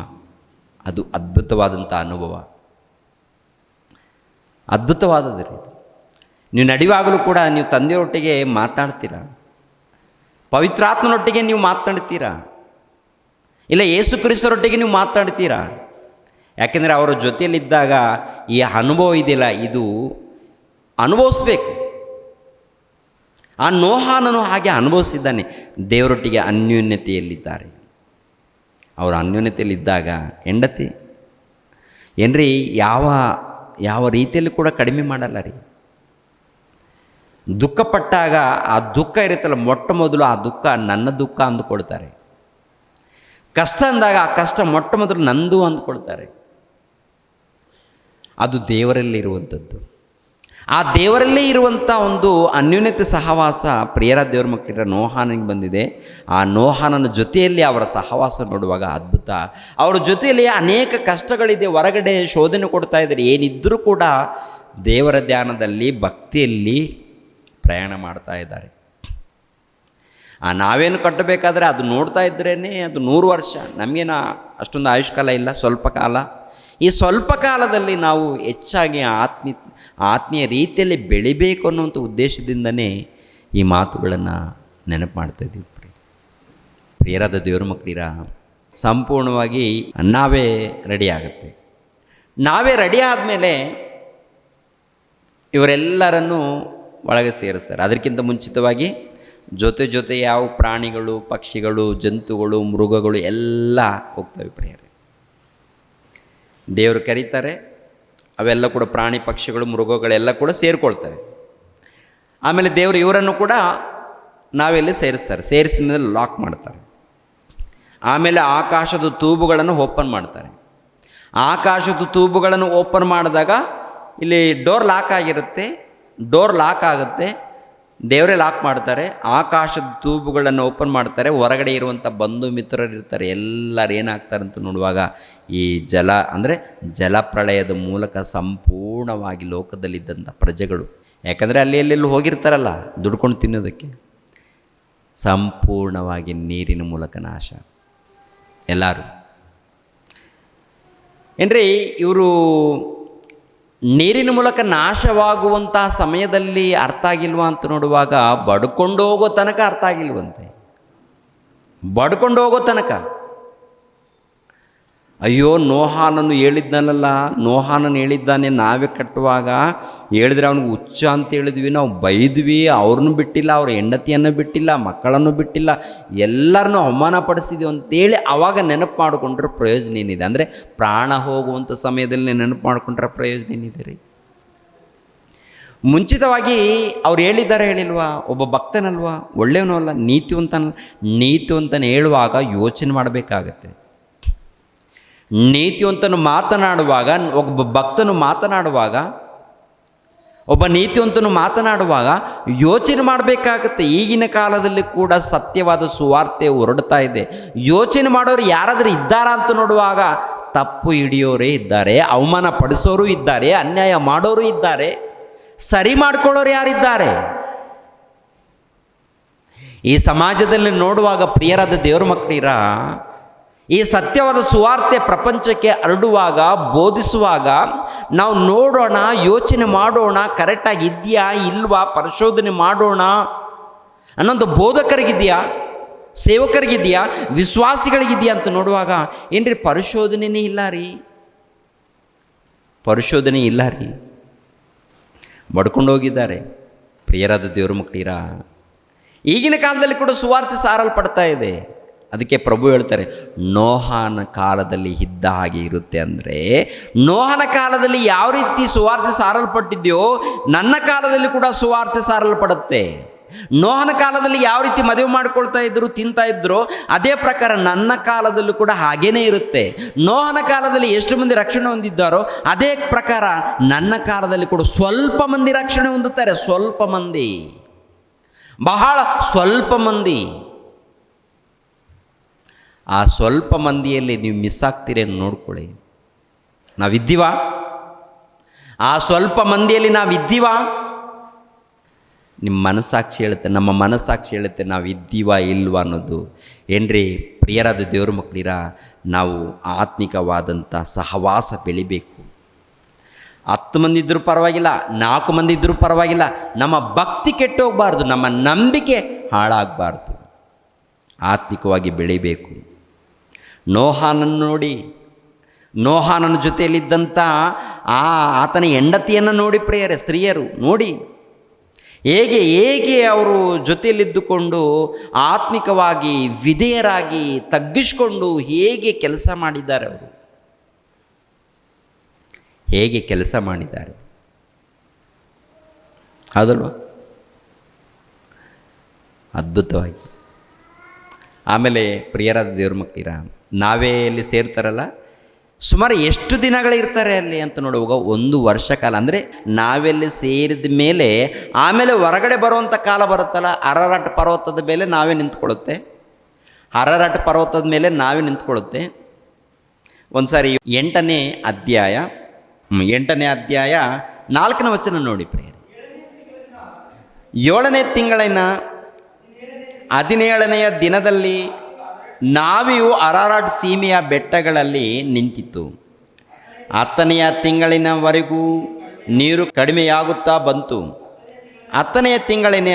ಅದು ಅದ್ಭುತವಾದಂಥ ಅನುಭವ, ಅದ್ಭುತವಾದದ್ದು ರೀ. ನೀವು ನಡೆಯುವಾಗಲೂ ಕೂಡ ನೀವು ತಂದೆಯೊಟ್ಟಿಗೆ ಮಾತಾಡ್ತೀರಾ, ಪವಿತ್ರಾತ್ಮನೊಟ್ಟಿಗೆ ನೀವು ಮಾತಾಡ್ತೀರಾ, ಇಲ್ಲ ಯೇಸು ಕ್ರಿಸ್ತರೊಟ್ಟಿಗೆ ನೀವು ಮಾತಾಡ್ತೀರಾ. ಯಾಕೆಂದರೆ ಅವರ ಜೊತೆಯಲ್ಲಿದ್ದಾಗ ಈ ಅನುಭವ ಇದೆಯಲ್ಲ, ಇದು ಅನುಭವಿಸ್ಬೇಕು. ಆ ನೋಹಾನನು ಹಾಗೆ ಅನುಭವಿಸಿದ್ದಾನೆ. ದೇವರೊಟ್ಟಿಗೆ ಅನ್ಯೋನ್ಯತೆಯಲ್ಲಿದ್ದಾರೆ. ಅವರು ಅನ್ಯೋನ್ಯತೆಯಲ್ಲಿದ್ದಾಗ ಹೆಂಡತಿ ಏನ್ರಿ ಯಾವ ರೀತಿಯಲ್ಲಿ ಕೂಡ ಕಡಿಮೆ ಮಾಡಲ್ಲ ರೀ. ದುಃಖಪಟ್ಟಾಗ ಆ ದುಃಖ ಇರುತ್ತಲ್ಲ, ಮೊಟ್ಟ ಮೊದಲು ಆ ದುಃಖ ನನ್ನ ದುಃಖ ಅಂದುಕೊಳ್ತಾರೆ. ಕಷ್ಟ ಅಂದಾಗ ಆ ಕಷ್ಟ ಮೊಟ್ಟ ಮೊದಲು ನಂದು ಅಂದುಕೊಳ್ತಾರೆ. ಅದು ದೇವರಲ್ಲಿರುವಂಥದ್ದು. ಆ ದೇವರಲ್ಲೇ ಇರುವಂಥ ಒಂದು ಅನ್ಯೋನ್ಯತೆ ಸಹವಾಸ ಪ್ರಿಯರ ದೇವರ ಮಕ್ಕಳ ನೋಹಾನಿಗೆ ಬಂದಿದೆ. ಆ ನೋಹಾನನ ಜೊತೆಯಲ್ಲಿ ಅವರ ಸಹವಾಸ ನೋಡುವಾಗ ಅದ್ಭುತ. ಅವರ ಜೊತೆಯಲ್ಲಿ ಅನೇಕ ಕಷ್ಟಗಳಿದೆ, ಹೊರಗಡೆ ಶೋಧನೆ ಕೊಡ್ತಾ ಇದ್ದಾರೆ. ಏನಿದ್ದರೂ ಕೂಡ ದೇವರ ಧ್ಯಾನದಲ್ಲಿ, ಭಕ್ತಿಯಲ್ಲಿ ಪ್ರಯಾಣ ಮಾಡ್ತಾ ಇದ್ದಾರೆ. ನಾವೇನು ಕಟ್ಟಬೇಕಾದ್ರೆ ಅದು ನೋಡ್ತಾ ಇದ್ರೇ ಅದು 100 ವರ್ಷ. ನಮಗೇನು ಅಷ್ಟೊಂದು ಆಯುಷ್ಕಾಲ ಇಲ್ಲ, ಸ್ವಲ್ಪ ಕಾಲ. ಈ ಸ್ವಲ್ಪ ಕಾಲದಲ್ಲಿ ನಾವು ಹೆಚ್ಚಾಗಿ ಆತ್ಮೀಯ ರೀತಿಯಲ್ಲಿ ಬೆಳಿಬೇಕು ಅನ್ನುವಂಥ ಉದ್ದೇಶದಿಂದನೇ ಈ ಮಾತುಗಳನ್ನು ನೆನಪು ಮಾಡ್ತಾಯಿದ್ದೀವಿ. ಪ್ರಿಯರಾದ ದೇವರ ಮಕ್ಕಳಿರ, ಸಂಪೂರ್ಣವಾಗಿ ನಾವೇ ರೆಡಿ ಆಗುತ್ತೆ. ನಾವೇ ರೆಡಿ ಆದಮೇಲೆ ಇವರೆಲ್ಲರನ್ನೂ ಒಳಗೆ ಸೇರಿಸ್ತಾರೆ. ಅದಕ್ಕಿಂತ ಮುಂಚಿತವಾಗಿ ಜೊತೆ ಯಾವ ಪ್ರಾಣಿಗಳು, ಪಕ್ಷಿಗಳು, ಜಂತುಗಳು, ಮೃಗಗಳು ಎಲ್ಲ ಹೋಗ್ತವೆ ಪ್ರಿಯರೇ. ದೇವರು ಕರೀತಾರೆ, ಅವೆಲ್ಲ ಕೂಡ ಪ್ರಾಣಿ, ಪಕ್ಷಿಗಳು, ಮೃಗಗಳೆಲ್ಲ ಕೂಡ ಸೇರಿಕೊಳ್ತವೆ. ಆಮೇಲೆ ದೇವರು ಇವರನ್ನು ಕೂಡ ನಾವೆಲ್ಲಿ ಸೇರಿಸ್ತಾರೆ. ಸೇರಿಸಿದ ಮೇಲೆ ಲಾಕ್ ಮಾಡ್ತಾರೆ. ಆಮೇಲೆ ಆಕಾಶದ ತೂಬುಗಳನ್ನು ಓಪನ್ ಮಾಡ್ತಾರೆ. ಆಕಾಶದ ತೂಬುಗಳನ್ನು ಓಪನ್ ಮಾಡಿದಾಗ ಇಲ್ಲಿ ಡೋರ್ ಲಾಕ್ ಆಗಿರುತ್ತೆ. ಡೋರ್ ಲಾಕ್ ಆಗುತ್ತೆ, ದೇವರೇ ಲಾಕ್ ಮಾಡ್ತಾರೆ. ಆಕಾಶದ ತೂಬುಗಳನ್ನು ಓಪನ್ ಮಾಡ್ತಾರೆ. ಹೊರಗಡೆ ಇರುವಂಥ ಬಂಧು ಮಿತ್ರರು ಇರ್ತಾರೆ, ಎಲ್ಲರೂ ಏನಾಗ್ತಾರೆ ಅಂತ ನೋಡುವಾಗ ಈ ಜಲಪ್ರಳಯದ ಮೂಲಕ ಸಂಪೂರ್ಣವಾಗಿ ಲೋಕದಲ್ಲಿದ್ದಂಥ ಪ್ರಜೆಗಳು, ಯಾಕಂದರೆ ಅಲ್ಲಿ ಹೋಗಿರ್ತಾರಲ್ಲ ದುಡ್ಕೊಂಡು ತಿನ್ನೋದಕ್ಕೆ, ಸಂಪೂರ್ಣವಾಗಿ ನೀರಿನ ಮೂಲಕ ನಾಶ. ಎಲ್ಲರೂ ಏನ್ರಿ, ಇವರು ನೀರಿನ ಮೂಲಕ ನಾಶವಾಗುವಂತಹ ಸಮಯದಲ್ಲಿ ಅರ್ಥ ಆಗಿಲ್ವಾ ಅಂತ ನೋಡುವಾಗ ಬಡ್ಕೊಂಡು ಹೋಗೋ ತನಕ ಅರ್ಥ ಆಗಿಲ್ವಂತೆ. ಬಡ್ಕೊಂಡು ಹೋಗೋ ತನಕ ಅಯ್ಯೋ ನೋಹಾನನ್ನು ನೋಹಾನನ್ನು ಹೇಳಿದ್ದಾನೆ, ನಾವೇ ಕಟ್ಟುವಾಗ ಹೇಳಿದ್ರೆ ಅವನಿಗೆ ಹುಚ್ಚ ಅಂತ ಹೇಳಿದ್ವಿ, ನಾವು ಬೈದ್ವಿ, ಅವ್ರನ್ನೂ ಬಿಟ್ಟಿಲ್ಲ, ಅವ್ರ ಹೆಂಡತಿಯನ್ನು ಬಿಟ್ಟಿಲ್ಲ, ಮಕ್ಕಳನ್ನು ಬಿಟ್ಟಿಲ್ಲ, ಎಲ್ಲರನ್ನೂ ಅವಮಾನಪಡಿಸಿದ್ವಿ ಅಂತೇಳಿ ಆವಾಗ ನೆನಪು ಮಾಡಿಕೊಂಡ್ರೆ ಪ್ರಯೋಜನ ಏನಿದೆ? ಅಂದರೆ ಪ್ರಾಣ ಹೋಗುವಂಥ ಸಮಯದಲ್ಲಿ ನೆನಪು ಮಾಡಿಕೊಂಡ್ರೆ ಪ್ರಯೋಜನ ಏನಿದೆ ರೀ? ಮುಂಚಿತವಾಗಿ ಅವ್ರು ಹೇಳಿಲ್ವಾ? ಒಬ್ಬ ಭಕ್ತನಲ್ವಾ, ಒಳ್ಳೆಯವನೂ ಅಲ್ಲ, ನೀತಿವಂತನ ಹೇಳುವಾಗ ಯೋಚನೆ ಮಾಡಬೇಕಾಗತ್ತೆ. ನೀತಿವಂತನು ಮಾತನಾಡುವಾಗ, ಒಬ್ಬ ಭಕ್ತನು ಮಾತನಾಡುವಾಗ, ಒಬ್ಬ ನೀತಿವಂತನು ಮಾತನಾಡುವಾಗ ಯೋಚನೆ ಮಾಡಬೇಕಾಗತ್ತೆ. ಈಗಿನ ಕಾಲದಲ್ಲಿ ಕೂಡ ಸತ್ಯವಾದ ಸುವಾರ್ತೆ ಹೊರಡ್ತಾ ಇದೆ. ಯೋಚನೆ ಮಾಡೋರು ಯಾರಾದರೂ ಇದ್ದಾರಾ ಅಂತ ನೋಡುವಾಗ ತಪ್ಪು ಹಿಡಿಯೋರೇ ಇದ್ದಾರೆ, ಅವಮಾನ ಪಡಿಸೋರು ಇದ್ದಾರೆ, ಅನ್ಯಾಯ ಮಾಡೋರು ಇದ್ದಾರೆ, ಸರಿ ಮಾಡ್ಕೊಳ್ಳೋರು ಯಾರಿದ್ದಾರೆ? ಈ ಸಮಾಜದಲ್ಲಿ ನೋಡುವಾಗ ಪ್ರಿಯರಾದ ದೇವರ ಮಕ್ಕಳಿರ, ಈ ಸತ್ಯವಾದ ಸುವಾರ್ತೆ ಪ್ರಪಂಚಕ್ಕೆ ಹರಡುವಾಗ, ಬೋಧಿಸುವಾಗ ನಾವು ನೋಡೋಣ, ಯೋಚನೆ ಮಾಡೋಣ, ಕರೆಕ್ಟಾಗಿ ಇದೆಯಾ ಇಲ್ವಾ ಪರಿಶೋಧನೆ ಮಾಡೋಣ ಅನ್ನೋದು ಬೋಧಕರಿಗಿದೆಯಾ, ಸೇವಕರಿಗಿದೆಯಾ, ವಿಶ್ವಾಸಿಗಳಿಗಿದೆಯಾ ಅಂತ ನೋಡುವಾಗ ಏನ್ರಿ ಪರಿಶೋಧನೆಯೇ ಇಲ್ಲ ರೀ. ಬಡ್ಕೊಂಡು ಹೋಗಿದ್ದಾರೆ. ಪ್ರಿಯರಾದ ದೇವರ ಮಕ್ಕಳಿರ, ಈಗಿನ ಕಾಲದಲ್ಲಿ ಕೂಡ ಸುವಾರ್ತೆ ಸಾರಲ್ಪಡ್ತಾ ಇದೆ. ಅದಕ್ಕೆ ಪ್ರಭು ಹೇಳ್ತಾರೆ, ನೋಹನ ಕಾಲದಲ್ಲಿ ಇದ್ದ ಹಾಗೆ ಇರುತ್ತೆ. ಅಂದರೆ ನೋಹನ ಕಾಲದಲ್ಲಿ ಯಾವ ರೀತಿ ಸುವಾರ್ತೆ ಸಾರಲ್ಪಟ್ಟಿದೆಯೋ ನನ್ನ ಕಾಲದಲ್ಲಿ ಕೂಡ ಸುವಾರ್ತೆ ಸಾರಲ್ಪಡುತ್ತೆ. ನೋಹನ ಕಾಲದಲ್ಲಿ ಯಾವ ರೀತಿ ಮದುವೆ ಮಾಡ್ಕೊಳ್ತಾ ಇದ್ರು, ತಿಂತಾ ಇದ್ರು, ಅದೇ ಪ್ರಕಾರ ನನ್ನ ಕಾಲದಲ್ಲೂ ಕೂಡ ಹಾಗೇನೇ ಇರುತ್ತೆ. ನೋಹನ ಕಾಲದಲ್ಲಿ ಎಷ್ಟು ಮಂದಿ ರಕ್ಷಣೆ ಹೊಂದಿದ್ದಾರೋ ಅದೇ ಪ್ರಕಾರ ನನ್ನ ಕಾಲದಲ್ಲಿ ಕೂಡ ಸ್ವಲ್ಪ ಮಂದಿ ರಕ್ಷಣೆ ಹೊಂದುತ್ತಾರೆ. ಸ್ವಲ್ಪ ಮಂದಿ, ಬಹಳ ಸ್ವಲ್ಪ ಮಂದಿ. ಆ ಸ್ವಲ್ಪ ಮಂದಿಯಲ್ಲಿ ನೀವು ಮಿಸ್ ಆಗ್ತೀರೇನು ನೋಡ್ಕೊಳ್ಳಿ. ನಾವಿದ್ದೀವ? ಆ ಸ್ವಲ್ಪ ಮಂದಿಯಲ್ಲಿ ನಾವಿದ್ದೀವ? ನಿಮ್ಮ ಮನಸ್ಸಾಕ್ಷಿ ಹೇಳುತ್ತೆ, ನಮ್ಮ ಮನಸ್ಸಾಕ್ಷಿ ಹೇಳುತ್ತೆ ನಾವಿದ್ದೀವ ಇಲ್ವಾ ಅನ್ನೋದು. ಏನ್ರಿ ಪ್ರಿಯರಾದ ದೇವ್ರ ಮಕ್ಕಳಿರ, ನಾವು ಆತ್ಮಿಕವಾದಂಥ ಸಹವಾಸ ಬೆಳಿಬೇಕು. 10 ಮಂದಿ ಇದ್ದರೂ ಪರವಾಗಿಲ್ಲ, 4 ಮಂದಿ ಇದ್ದರೂ ಪರವಾಗಿಲ್ಲ. ನಮ್ಮ ಭಕ್ತಿ ಕೆಟ್ಟೋಗಬಾರ್ದು, ನಮ್ಮ ನಂಬಿಕೆ ಹಾಳಾಗಬಾರ್ದು. ಆತ್ಮಿಕವಾಗಿ ಬೆಳಿಬೇಕು. ನೋಹಾನನ್ನು ನೋಡಿ, ನೋಹಾನನ ಜೊತೆಯಲ್ಲಿದ್ದಂಥ ಆತನ ಹೆಂಡತಿಯನ್ನು ನೋಡಿ ಪ್ರಿಯರೇ, ಸ್ತ್ರೀಯರು ನೋಡಿ ಹೇಗೆ ಅವರು ಜೊತೆಯಲ್ಲಿದ್ದುಕೊಂಡು ಆತ್ಮಿಕವಾಗಿ ವಿಧೇಯರಾಗಿ ತಗ್ಗಿಸಿಕೊಂಡು ಹೇಗೆ ಕೆಲಸ ಮಾಡಿದ್ದಾರೆ. ಅವರು ಹೇಗೆ ಕೆಲಸ ಮಾಡಿದ್ದಾರೆ, ಹೌದಲ್ವ? ಅದ್ಭುತವಾಗಿ. ಆಮೇಲೆ ಪ್ರಿಯರಾದ ದೇವ್ರ ಮಕ್ಕಳಿರ, ನಾವೇ ಅಲ್ಲಿ ಸೇರ್ತಾರಲ್ಲ, ಸುಮಾರು ಎಷ್ಟು ದಿನಗಳಿರ್ತಾರೆ ಅಲ್ಲಿ ಅಂತ ನೋಡುವಾಗ 1 ವರ್ಷ ಕಾಲ. ಅಂದರೆ ನಾವೆಲ್ಲಿ ಸೇರಿದ ಮೇಲೆ ಆಮೇಲೆ ಹೊರಗಡೆ ಬರುವಂಥ ಕಾಲ ಬರುತ್ತಲ್ಲ, ಅರರಾಟ್ ಪರ್ವತದ ಮೇಲೆ ನಾವೇ ನಿಂತ್ಕೊಳ್ಳುತ್ತೆ. ಅರರಾಟ್ ಪರ್ವತದ ಮೇಲೆ ನಾವೇ ನಿಂತ್ಕೊಳ್ಳುತ್ತೆ. ಒಂದು ಸಾರಿ 8ನೇ ಅಧ್ಯಾಯ 4ನೇ ವಚನ ನೋಡಿ ಪ್ರಿಯರೇ. 7ನೇ ತಿಂಗಳಿನ 17ನೆಯ ದಿನದಲ್ಲಿ ನಾವಿಯು ಅರಾರಾಟ್ ಸೀಮೆಯ ಬೆಟ್ಟಗಳಲ್ಲಿ ನಿಂತಿತ್ತು. 10ನೆಯ ತಿಂಗಳಿನವರೆಗೂ ನೀರು ಕಡಿಮೆಯಾಗುತ್ತಾ ಬಂತು. 10ನೆಯ ತಿಂಗಳಿನ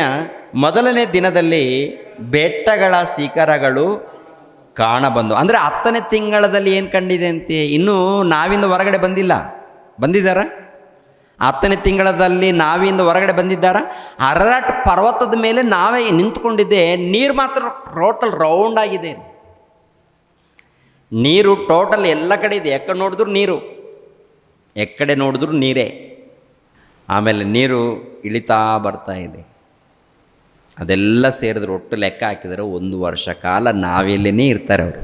ಮೊದಲನೇ ದಿನದಲ್ಲಿ ಬೆಟ್ಟಗಳ ಶಿಖರಗಳು ಕಾಣಬಂದು. ಅಂದರೆ 10ನೇ ತಿಂಗಳಲ್ಲಿ ಏನು ಕಂಡಿದೆ ಅಂತೆ, ಇನ್ನೂ ನಾವಿಂದ ಹೊರಗಡೆ ಬಂದಿಲ್ಲ. ಬಂದಿದ್ದಾರ? 10ನೇ ತಿಂಗಳಲ್ಲಿ ನಾವಿಂದ ಹೊರಗಡೆ ಬಂದಿದ್ದಾರ? ಅರರಾಟ್ ಪರ್ವತದ ಮೇಲೆ ನಾವೇ ನಿಂತ್ಕೊಂಡಿದ್ದೆ. ನೀರು ಮಾತ್ರ ಟೋಟಲ್ ರೌಂಡ್ ಆಗಿದೆ. ನೀರು ಟೋಟಲ್ ಎಲ್ಲ ಕಡೆ ಇದೆ. ಎಕ್ಕಡೆ ನೋಡಿದ್ರು ನೀರು, ಎಕ್ಕಡೆ ನೋಡಿದ್ರು ನೀರೇ. ಆಮೇಲೆ ನೀರು ಇಳಿತಾ ಬರ್ತಾ ಇದೆ. ಅದೆಲ್ಲ ಸೇರಿದ್ರು ಒಟ್ಟು ಲೆಕ್ಕ ಹಾಕಿದರೆ 1 ವರ್ಷ ಕಾಲ ನಾವೆಲ್ಲೇ ಇರ್ತಾರೆ ಅವರು.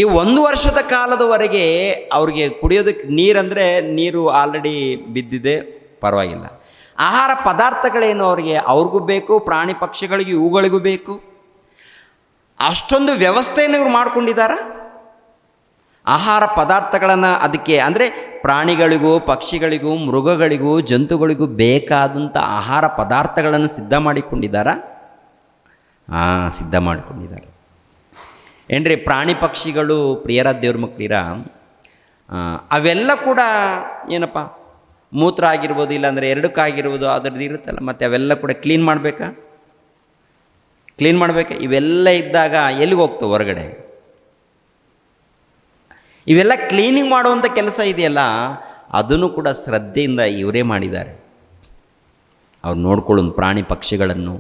ಈ 1 ವರ್ಷದ ಕಾಲದವರೆಗೆ ಅವ್ರಿಗೆ ಕುಡಿಯೋದಕ್ಕೆ ನೀರಂದರೆ ನೀರು ಆಲ್ರೆಡಿ ಬಿದ್ದಿದೆ, ಪರವಾಗಿಲ್ಲ. ಆಹಾರ ಪದಾರ್ಥಗಳೇನು ಅವ್ರಿಗೂ ಬೇಕು, ಪ್ರಾಣಿ ಪಕ್ಷಿಗಳಿಗೂ ಇವುಗಳಿಗೂ ಬೇಕು. ಅಷ್ಟೊಂದು ವ್ಯವಸ್ಥೆಯನ್ನು ಇವ್ರು ಮಾಡ್ಕೊಂಡಿದ್ದಾರೆ. ಆಹಾರ ಪದಾರ್ಥಗಳನ್ನು ಅದಕ್ಕೆ ಅಂದರೆ ಪ್ರಾಣಿಗಳಿಗೂ ಪಕ್ಷಿಗಳಿಗೂ ಮೃಗಗಳಿಗೂ ಜಂತುಗಳಿಗೂ ಬೇಕಾದಂಥ ಆಹಾರ ಪದಾರ್ಥಗಳನ್ನು ಸಿದ್ಧ ಮಾಡಿಕೊಂಡಿದ್ದಾರೆ. ಸಿದ್ಧ ಮಾಡಿಕೊಂಡಿದ್ದಾರೆ ಏನ್ರಿ. ಪ್ರಾಣಿ ಪಕ್ಷಿಗಳು ಪ್ರಿಯರಾದ ದೇವ್ರ ಮಕ್ಕಳಿರ, ಅವೆಲ್ಲ ಕೂಡ ಏನಪ್ಪ, ಮೂತ್ರ ಆಗಿರ್ಬೋದು, ಇಲ್ಲಾಂದರೆ ಎರಡಕ್ಕಾಗಿರ್ಬೋದು, ಅದರದ್ದು ಇರುತ್ತಲ್ಲ, ಮತ್ತು ಅವೆಲ್ಲ ಕೂಡ ಕ್ಲೀನ್ ಮಾಡಬೇಕಾ? ಇವೆಲ್ಲ ಇದ್ದಾಗ ಎಲ್ಲಿಗೆ ಹೋಗ್ತವೆ? ಹೊರಗಡೆ. ಇವೆಲ್ಲ ಕ್ಲೀನಿಂಗ್ ಮಾಡುವಂಥ ಕೆಲಸ ಇದೆಯಲ್ಲ, ಅದನ್ನು ಕೂಡ ಶ್ರದ್ಧೆಯಿಂದ ಇವರೇ ಮಾಡಿದ್ದಾರೆ. ಅವ್ರು ನೋಡ್ಕೊಳ್ಳೋದು ಪ್ರಾಣಿ ಪಕ್ಷಿಗಳನ್ನು,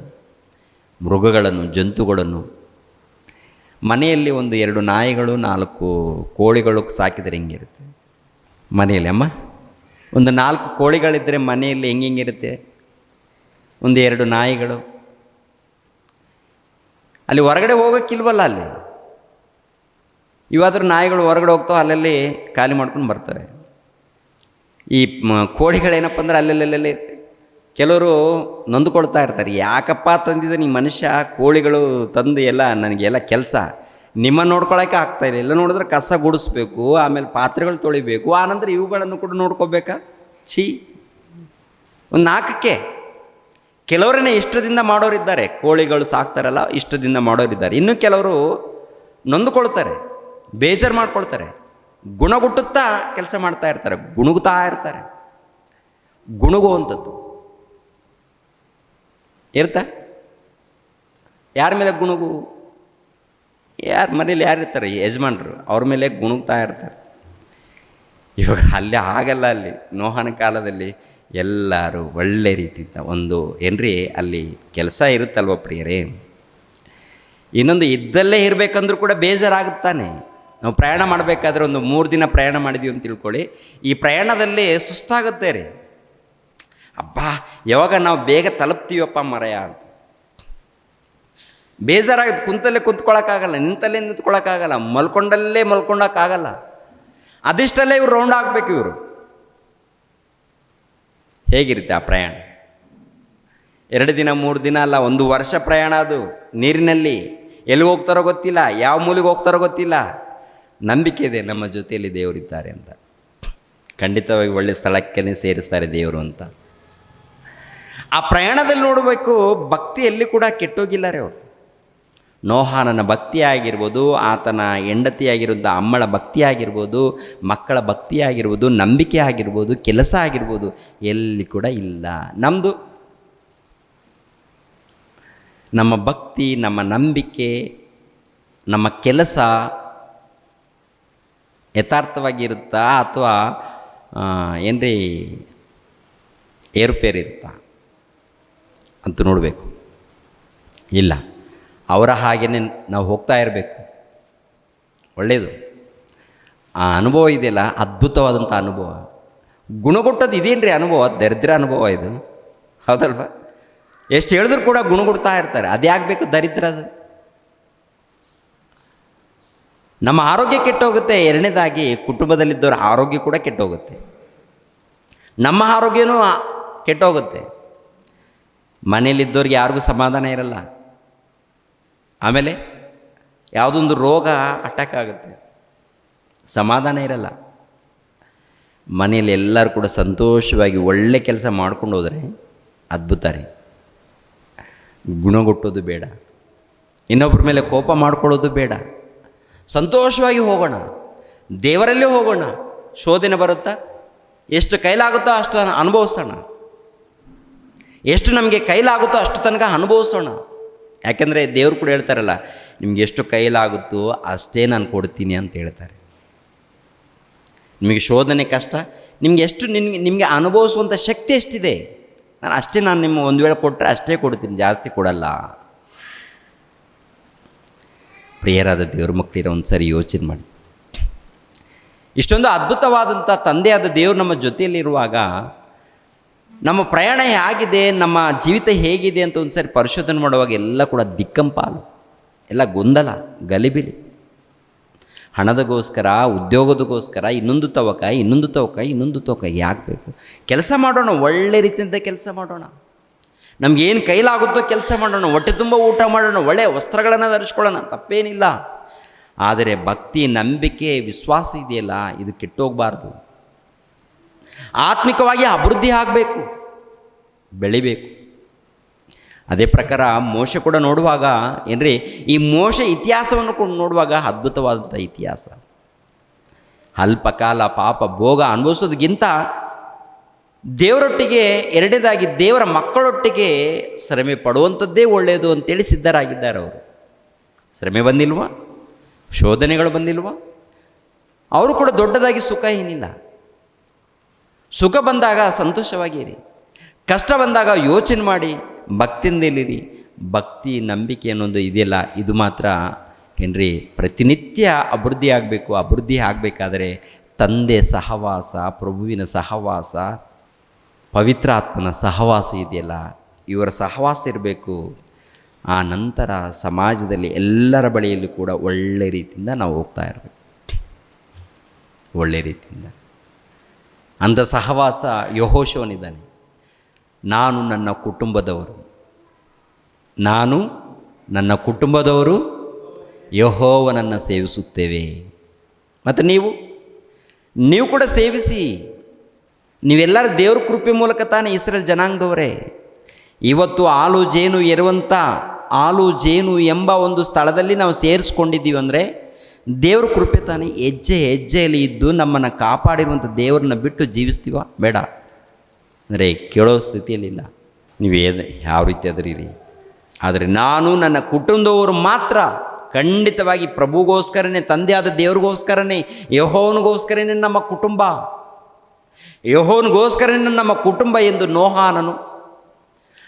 ಮೃಗಗಳನ್ನು, ಜಂತುಗಳನ್ನು. ಮನೆಯಲ್ಲಿ 1-2 ನಾಯಿಗಳು 4 ಕೋಳಿಗಳು ಸಾಕಿದರೆ ಹೆಂಗಿರುತ್ತೆ ಮನೆಯಲ್ಲಿ? ಅಮ್ಮ, 4 ಕೋಳಿಗಳಿದ್ದರೆ ಮನೆಯಲ್ಲಿ ಹೆಂಗಿರುತ್ತೆ? 1-2 ನಾಯಿಗಳು. ಅಲ್ಲಿ ಹೊರಗಡೆ ಹೋಗೋಕ್ಕಿಲ್ವಲ್ಲ. ಅಲ್ಲಿ ಇವಾದರೂ ನಾಯಿಗಳು ಹೊರಗಡೆ ಹೋಗ್ತಾವೆ, ಅಲ್ಲಲ್ಲಿ ಖಾಲಿ ಮಾಡ್ಕೊಂಡು ಬರ್ತಾರೆ. ಈ ಕೋಳಿಗಳೇನಪ್ಪ ಅಂದ್ರೆ ಅಲ್ಲೆಲ್ಲೆಲ್ಲಿ ಕೆಲವರು ನೊಂದುಕೊಳ್ತಾ ಇರ್ತಾರೆ. ಯಾಕಪ್ಪ ತಂದಿದ್ದೆ ನೀ ಮನುಷ್ಯ, ಕೋಳಿಗಳು ತಂದು ಎಲ್ಲ ನನಗೆಲ್ಲ ಕೆಲಸ ನಿಮ್ಮನ್ನು ನೋಡ್ಕೊಳಕ್ಕೆ ಆಗ್ತಾಯಿಲ್ಲ. ಎಲ್ಲ ನೋಡಿದ್ರೆ ಕಸ ಗುಡಿಸ್ಬೇಕು, ಆಮೇಲೆ ಪಾತ್ರೆಗಳು ತೊಳಿಬೇಕು, ಆನಂತರ ಇವುಗಳನ್ನು ಕೂಡ ನೋಡ್ಕೋಬೇಕಾ? ಒಂದು 4ಕ್ಕೆ ಕೆಲವರನ್ನೇ ಇಷ್ಟದಿಂದ ಮಾಡೋರಿದ್ದಾರೆ. ಕೋಳಿಗಳು ಸಾಕ್ತಾರಲ್ಲ, ಇಷ್ಟದಿಂದ ಮಾಡೋರಿದ್ದಾರೆ. ಇನ್ನು ಕೆಲವರು ನೊಂದುಕೊಳ್ತಾರೆ, ಬೇಜಾರು ಮಾಡ್ಕೊಳ್ತಾರೆ, ಗುಣಗುಟ್ಟುತ್ತಾ ಕೆಲಸ ಮಾಡ್ತಾ ಇರ್ತಾರೆ, ಗುಣುಗುತ್ತಾ ಇರ್ತಾರೆ. ಗುಣುಗುವಂಥದ್ದು ಇರ್ತಾ ಯಾರ ಮೇಲೆ ಗುಣುಗು? ಯಾರ ಮನೇಲಿ ಯಾರಿರ್ತಾರೆ? ಯಜಮಾನ್ರು, ಅವ್ರ ಮೇಲೆ ಗುಣುಗ್ತಾ ಇರ್ತಾರೆ. ಇವಾಗ ಅಲ್ಲಿ ಆಗಲ್ಲ. ಅಲ್ಲಿ ನೋಹನ ಕಾಲದಲ್ಲಿ ಎಲ್ಲರೂ ಒಳ್ಳೆ ರೀತಿಯಿಂದ ಒಂದು ಏನ್ರಿ ಅಲ್ಲಿ ಕೆಲಸ ಇರುತ್ತಲ್ವ ಪ್ರಿಯರೇ. ಇನ್ನೊಂದು ಇದ್ದಲ್ಲೇ ಇರಬೇಕಂದ್ರೂ ಕೂಡ ಬೇಜಾರಾಗುತ್ತಾನೆ. ನಾವು ಪ್ರಯಾಣ ಮಾಡಬೇಕಾದ್ರೆ ಒಂದು 3 ದಿನ ಪ್ರಯಾಣ ಮಾಡಿದ್ದೀವಿ ಅಂತ ತಿಳ್ಕೊಳ್ಳಿ. ಈ ಪ್ರಯಾಣದಲ್ಲಿ ಸುಸ್ತಾಗುತ್ತೆ ರೀ. ಯಾವಾಗ ನಾವು ಬೇಗ ಸತ್ತೀವಪ್ಪ ಮರೆಯ ಅಂತ. ಬೇಜಾರಾಗುತ್ತೆ, ಕುಂತಲ್ಲೇ ಕುಂತ್ಕೊಳ್ಳೋಕ್ಕಾಗಲ್ಲ, ನಿಂತಲ್ಲೇ ನಿಂತ್ಕೊಳ್ಳೋಕ್ಕಾಗಲ್ಲ, ಮಲ್ಕೊಂಡಲ್ಲೇ ಮಲ್ಕೊಂಡೋಕ್ಕಾಗಲ್ಲ. ಅದಿಷ್ಟಲ್ಲೇ ಇವ್ರು ರೌಂಡ್ ಆಗಬೇಕು. ಇವರು ಹೇಗಿರುತ್ತೆ ಆ ಪ್ರಯಾಣ? 2 ದಿನ 3 ದಿನ ಅಲ್ಲ, 1 ವರ್ಷ ಪ್ರಯಾಣ. ಅದು ನೀರಿನಲ್ಲಿ ಎಲ್ಲಿಗೆ ಹೋಗ್ತಾರೋ ಗೊತ್ತಿಲ್ಲ, ಯಾವ ಮೂಲೆಗೆ ಹೋಗ್ತಾರೋ ಗೊತ್ತಿಲ್ಲ. ನಂಬಿಕೆ ಇದೆ ನಮ್ಮ ಜೊತೆಯಲ್ಲಿ ದೇವರಿದ್ದಾರೆ ಅಂತ. ಖಂಡಿತವಾಗಿ ಒಳ್ಳೆಯ ಸ್ಥಳಕ್ಕೆ ಸೇರಿಸ್ತಾರೆ ದೇವರು ಅಂತ. ಆ ಪ್ರಯಾಣದಲ್ಲಿ ನೋಡಬೇಕು, ಭಕ್ತಿ ಎಲ್ಲಿ ಕೂಡ ಕೆಟ್ಟೋಗಿಲ್ಲ ರೀ ಅವರು. ನೋಹಾನನ ಭಕ್ತಿ ಆಗಿರ್ಬೋದು, ಆತನ ಹೆಂಡತಿ ಆಗಿರುವಂಥ ಅಮ್ಮಳ ಭಕ್ತಿ ಆಗಿರ್ಬೋದು, ಮಕ್ಕಳ ಭಕ್ತಿ ಆಗಿರ್ಬೋದು, ನಂಬಿಕೆ ಆಗಿರ್ಬೋದು, ಕೆಲಸ ಆಗಿರ್ಬೋದು, ಎಲ್ಲಿ ಕೂಡ ಇಲ್ಲ. ನಮ್ಮ ಭಕ್ತಿ, ನಮ್ಮ ನಂಬಿಕೆ, ನಮ್ಮ ಕೆಲಸ ಯಥಾರ್ಥವಾಗಿರುತ್ತಾ ಅಥವಾ ಏನ್ರಿ ಏರುಪೇರಿರುತ್ತಾ ಅಂತ ನೋಡಬೇಕು. ಇಲ್ಲ, ಅವರ ಹಾಗೆಯೇ ನಾವು ಹೋಗ್ತಾ ಇರಬೇಕು. ಒಳ್ಳೆಯದು. ಆ ಅನುಭವ ಇದೆಯಲ್ಲ, ಅದ್ಭುತವಾದಂಥ ಅನುಭವ. ಗುಣಗುಟ್ಟೋದು ಇದೇನು ರೀ ಅನುಭವ? ದರಿದ್ರ ಅನುಭವ ಇದು, ಹೌದಲ್ವ? ಎಷ್ಟು ಹೇಳಿದ್ರು ಕೂಡ ಗುಣಗುಡ್ತಾ ಇರ್ತಾರೆ. ಅದೇ ಆಗಬೇಕು ದರಿದ್ರ. ಅದು ನಮ್ಮ ಆರೋಗ್ಯ ಕೆಟ್ಟೋಗುತ್ತೆ. 2ನೇದಾಗಿ ಕುಟುಂಬದಲ್ಲಿದ್ದವ್ರ ಆರೋಗ್ಯ ಕೂಡ ಕೆಟ್ಟೋಗುತ್ತೆ. ನಮ್ಮ ಆರೋಗ್ಯನೂ ಕೆಟ್ಟೋಗುತ್ತೆ. ಮನೇಲಿದ್ದವ್ರಿಗೆ ಯಾರಿಗೂ ಸಮಾಧಾನ ಇರಲ್ಲ. ಆಮೇಲೆ ಯಾವುದೊಂದು ರೋಗ ಅಟ್ಯಾಕ್ ಆಗುತ್ತೆ, ಸಮಾಧಾನ ಇರಲ್ಲ. ಮನೆಯಲ್ಲಿ ಎಲ್ಲರೂ ಕೂಡ ಸಂತೋಷವಾಗಿ ಒಳ್ಳೆ ಕೆಲಸ ಮಾಡ್ಕೊಂಡು ಹೋದರೆ ಅದ್ಭುತ ರೀ. ಗುಣಗುಟ್ಟೋದು ಬೇಡ, ಇನ್ನೊಬ್ಬರ ಮೇಲೆ ಕೋಪ ಮಾಡ್ಕೊಳ್ಳೋದು ಬೇಡ. ಸಂತೋಷವಾಗಿ ಹೋಗೋಣ, ದೇವರಲ್ಲೇ ಹೋಗೋಣ. ಶೋಧನೆ ಬರುತ್ತಾ, ಎಷ್ಟು ಕೈಲಾಗುತ್ತೋ ಅಷ್ಟು ಅನುಭವಿಸೋಣ. ಎಷ್ಟು ನಮಗೆ ಕೈಲಾಗುತ್ತೋ ಅಷ್ಟು ತನಕ ಅನುಭವಿಸೋಣ. ಯಾಕೆಂದರೆ ದೇವರು ಕೂಡ ಹೇಳ್ತಾರಲ್ಲ, ನಿಮ್ಗೆ ಎಷ್ಟು ಕೈಲಾಗುತ್ತೋ ಅಷ್ಟೇ ನಾನು ಕೊಡ್ತೀನಿ ಅಂತ ಹೇಳ್ತಾರೆ. ನಿಮಗೆ ಶೋಧನೆ ಕಷ್ಟ, ನಿಮಗೆ ಎಷ್ಟು ನಿಮಗೆ ಅನುಭವಿಸುವಂಥ ಶಕ್ತಿ ಎಷ್ಟಿದೆ, ನಾನು ನಿಮ್ಮ ಒಂದು ವೇಳೆ ಕೊಟ್ಟರೆ ಅಷ್ಟೇ ಕೊಡ್ತೀನಿ, ಜಾಸ್ತಿ ಕೊಡಲ್ಲ. ಪ್ರಿಯರಾದ ದೇವ್ರ ಮಕ್ಕಳಿರೋ ಒಂದು ಸರಿ ಯೋಚನೆ ಮಾಡಿ. ಇಷ್ಟೊಂದು ಅದ್ಭುತವಾದಂಥ ತಂದೆಯಾದ ದೇವರು ನಮ್ಮ ಜೊತೆಯಲ್ಲಿರುವಾಗ ನಮ್ಮ ಪ್ರಯಾಣ ಹೇಗಿದೆ, ನಮ್ಮ ಜೀವಿತ ಹೇಗಿದೆ ಅಂತ ಒಂದು ಸಾರಿ ಪರಿಶೋಧನೆ ಮಾಡುವಾಗ ಎಲ್ಲ ಕೂಡ ದಿಕ್ಕಂಪಾಲು, ಎಲ್ಲ ಗೊಂದಲ, ಗಲಿಬಿಲಿ. ಹಣದಗೋಸ್ಕರ, ಉದ್ಯೋಗದಗೋಸ್ಕರ ಇನ್ನೊಂದು ತವಕ ಯಾಕೆ ಬೇಕು? ಕೆಲಸ ಮಾಡೋಣ, ಒಳ್ಳೆ ರೀತಿಯಿಂದ ಕೆಲಸ ಮಾಡೋಣ. ನಮಗೇನು ಕೈಲಾಗುತ್ತೋ ಕೆಲಸ ಮಾಡೋಣ, ಹೊಟ್ಟೆ ತುಂಬ ಊಟ ಮಾಡೋಣ, ಒಳ್ಳೆಯ ವಸ್ತ್ರಗಳನ್ನು ಧರಿಸ್ಕೊಳ್ಳೋಣ, ತಪ್ಪೇನಿಲ್ಲ. ಆದರೆ ಭಕ್ತಿ, ನಂಬಿಕೆ, ವಿಶ್ವಾಸ ಇದೆಯಲ್ಲ, ಇದು ಕೆಟ್ಟೋಗಬಾರ್ದು. ಆತ್ಮಿಕವಾಗಿ ಅಭಿವೃದ್ಧಿ ಆಗಬೇಕು, ಬೆಳಿಬೇಕು. ಅದೇ ಪ್ರಕಾರ ಮೋಶೆ ಕೂಡ ನೋಡುವಾಗ ಏನ್ರಿ, ಈ ಮೋಶೆ ಇತಿಹಾಸವನ್ನು ಕೂಡ ನೋಡುವಾಗ ಅದ್ಭುತವಾದಂಥ ಇತಿಹಾಸ. ಅಲ್ಪ ಕಾಲ ಪಾಪ ಭೋಗ ಅನುಭವಿಸೋದಕ್ಕಿಂತ ದೇವರೊಟ್ಟಿಗೆ, 2ನೇದಾಗಿ ದೇವರ ಮಕ್ಕಳೊಟ್ಟಿಗೆ ಶ್ರಮೆ ಪಡುವಂಥದ್ದೇ ಒಳ್ಳೆಯದು ಅಂತೇಳಿ ಸಿದ್ಧರಾಗಿದ್ದಾರೆ ಅವರು. ಶ್ರಮೆ ಬಂದಿಲ್ವಾ? ಶೋಧನೆಗಳು ಬಂದಿಲ್ವಾ? ಅವರು ಕೂಡ ದೊಡ್ಡದಾಗಿ ಸುಖ ಏನಿಲ್ಲ. ಸುಖ ಬಂದಾಗ ಸಂತೋಷವಾಗಿರಿ, ಕಷ್ಟ ಬಂದಾಗ ಯೋಚನೆ ಮಾಡಿ ಭಕ್ತಿಯಿಂದಲಿರಿ. ಭಕ್ತಿ, ನಂಬಿಕೆ ಅನ್ನೋದು ಇದೆಯಲ್ಲ, ಇದು ಮಾತ್ರ ಏನ್ರಿ ಪ್ರತಿನಿತ್ಯ ಅಭಿವೃದ್ಧಿ ಆಗಬೇಕು. ಅಭಿವೃದ್ಧಿ ಆಗಬೇಕಾದರೆ ತಂದೆ ಸಹವಾಸ, ಪ್ರಭುವಿನ ಸಹವಾಸ, ಪವಿತ್ರಾತ್ಮನ ಸಹವಾಸ ಇದೆಯಲ್ಲ, ಇವರ ಸಹವಾಸ ಇರಬೇಕು. ಆ ನಂತರ ಸಮಾಜದಲ್ಲಿ ಎಲ್ಲರ ಬಳಿಯಲ್ಲೂ ಕೂಡ ಒಳ್ಳೆ ರೀತಿಯಿಂದ ನಾವು ಹೋಗ್ತಾ ಇರಬೇಕು, ಒಳ್ಳೆ ರೀತಿಯಿಂದ. ಅಂಥ ಸಹವಾಸ ಯೆಹೋಶುವನಿದ್ದಾನೆ. ನಾನು ನನ್ನ ಕುಟುಂಬದವರು ಯೆಹೋವನನ್ನು ಸೇವಿಸುತ್ತೇವೆ. ಮತ್ತು ನೀವು ಕೂಡ ಸೇವಿಸಿ. ನೀವೆಲ್ಲರೂ ದೇವ್ರ ಕೃಪೆ ಮೂಲಕ ತಾನೇ ಇಸ್ರೇಲ್ ಜನಾಂಗದವರೇ. ಇವತ್ತು ಹಾಲು ಜೇನು ಎರುವಂಥ, ಹಾಲು ಜೇನು ಎಂಬ ಒಂದು ಸ್ಥಳದಲ್ಲಿ ನಾವು ಸೇರಿಸ್ಕೊಂಡಿದ್ದೀವಿ ಅಂದರೆ ದೇವ್ರ ಕೃಪೆ ತಾನೇ. ಹೆಜ್ಜೆಯಲ್ಲಿ ಇದ್ದು ನಮ್ಮನ್ನು ಕಾಪಾಡಿರುವಂಥ ದೇವ್ರನ್ನ ಬಿಟ್ಟು ಜೀವಿಸ್ತೀವ? ಬೇಡ. ಅಂದರೆ ಕೇಳೋ ಸ್ಥಿತಿಯಲ್ಲಿಲ್ಲ. ನೀವು ಯಾವ ರೀತಿ ಅದರೀರಿ. ಆದರೆ ನಾನು ನನ್ನ ಕುಟುಂಬದವರು ಮಾತ್ರ ಖಂಡಿತವಾಗಿ ಪ್ರಭುಗೋಸ್ಕರನೇ, ತಂದೆಯಾದ ದೇವ್ರಿಗೋಸ್ಕರನೇ, ಯೆಹೋವನಿಗೋಸ್ಕರನೇ ನಮ್ಮ ಕುಟುಂಬ, ಯೆಹೋವನಿಗೋಸ್ಕರನೇ ನಮ್ಮ ಕುಟುಂಬ ಎಂದು ನೋಹಾನನು,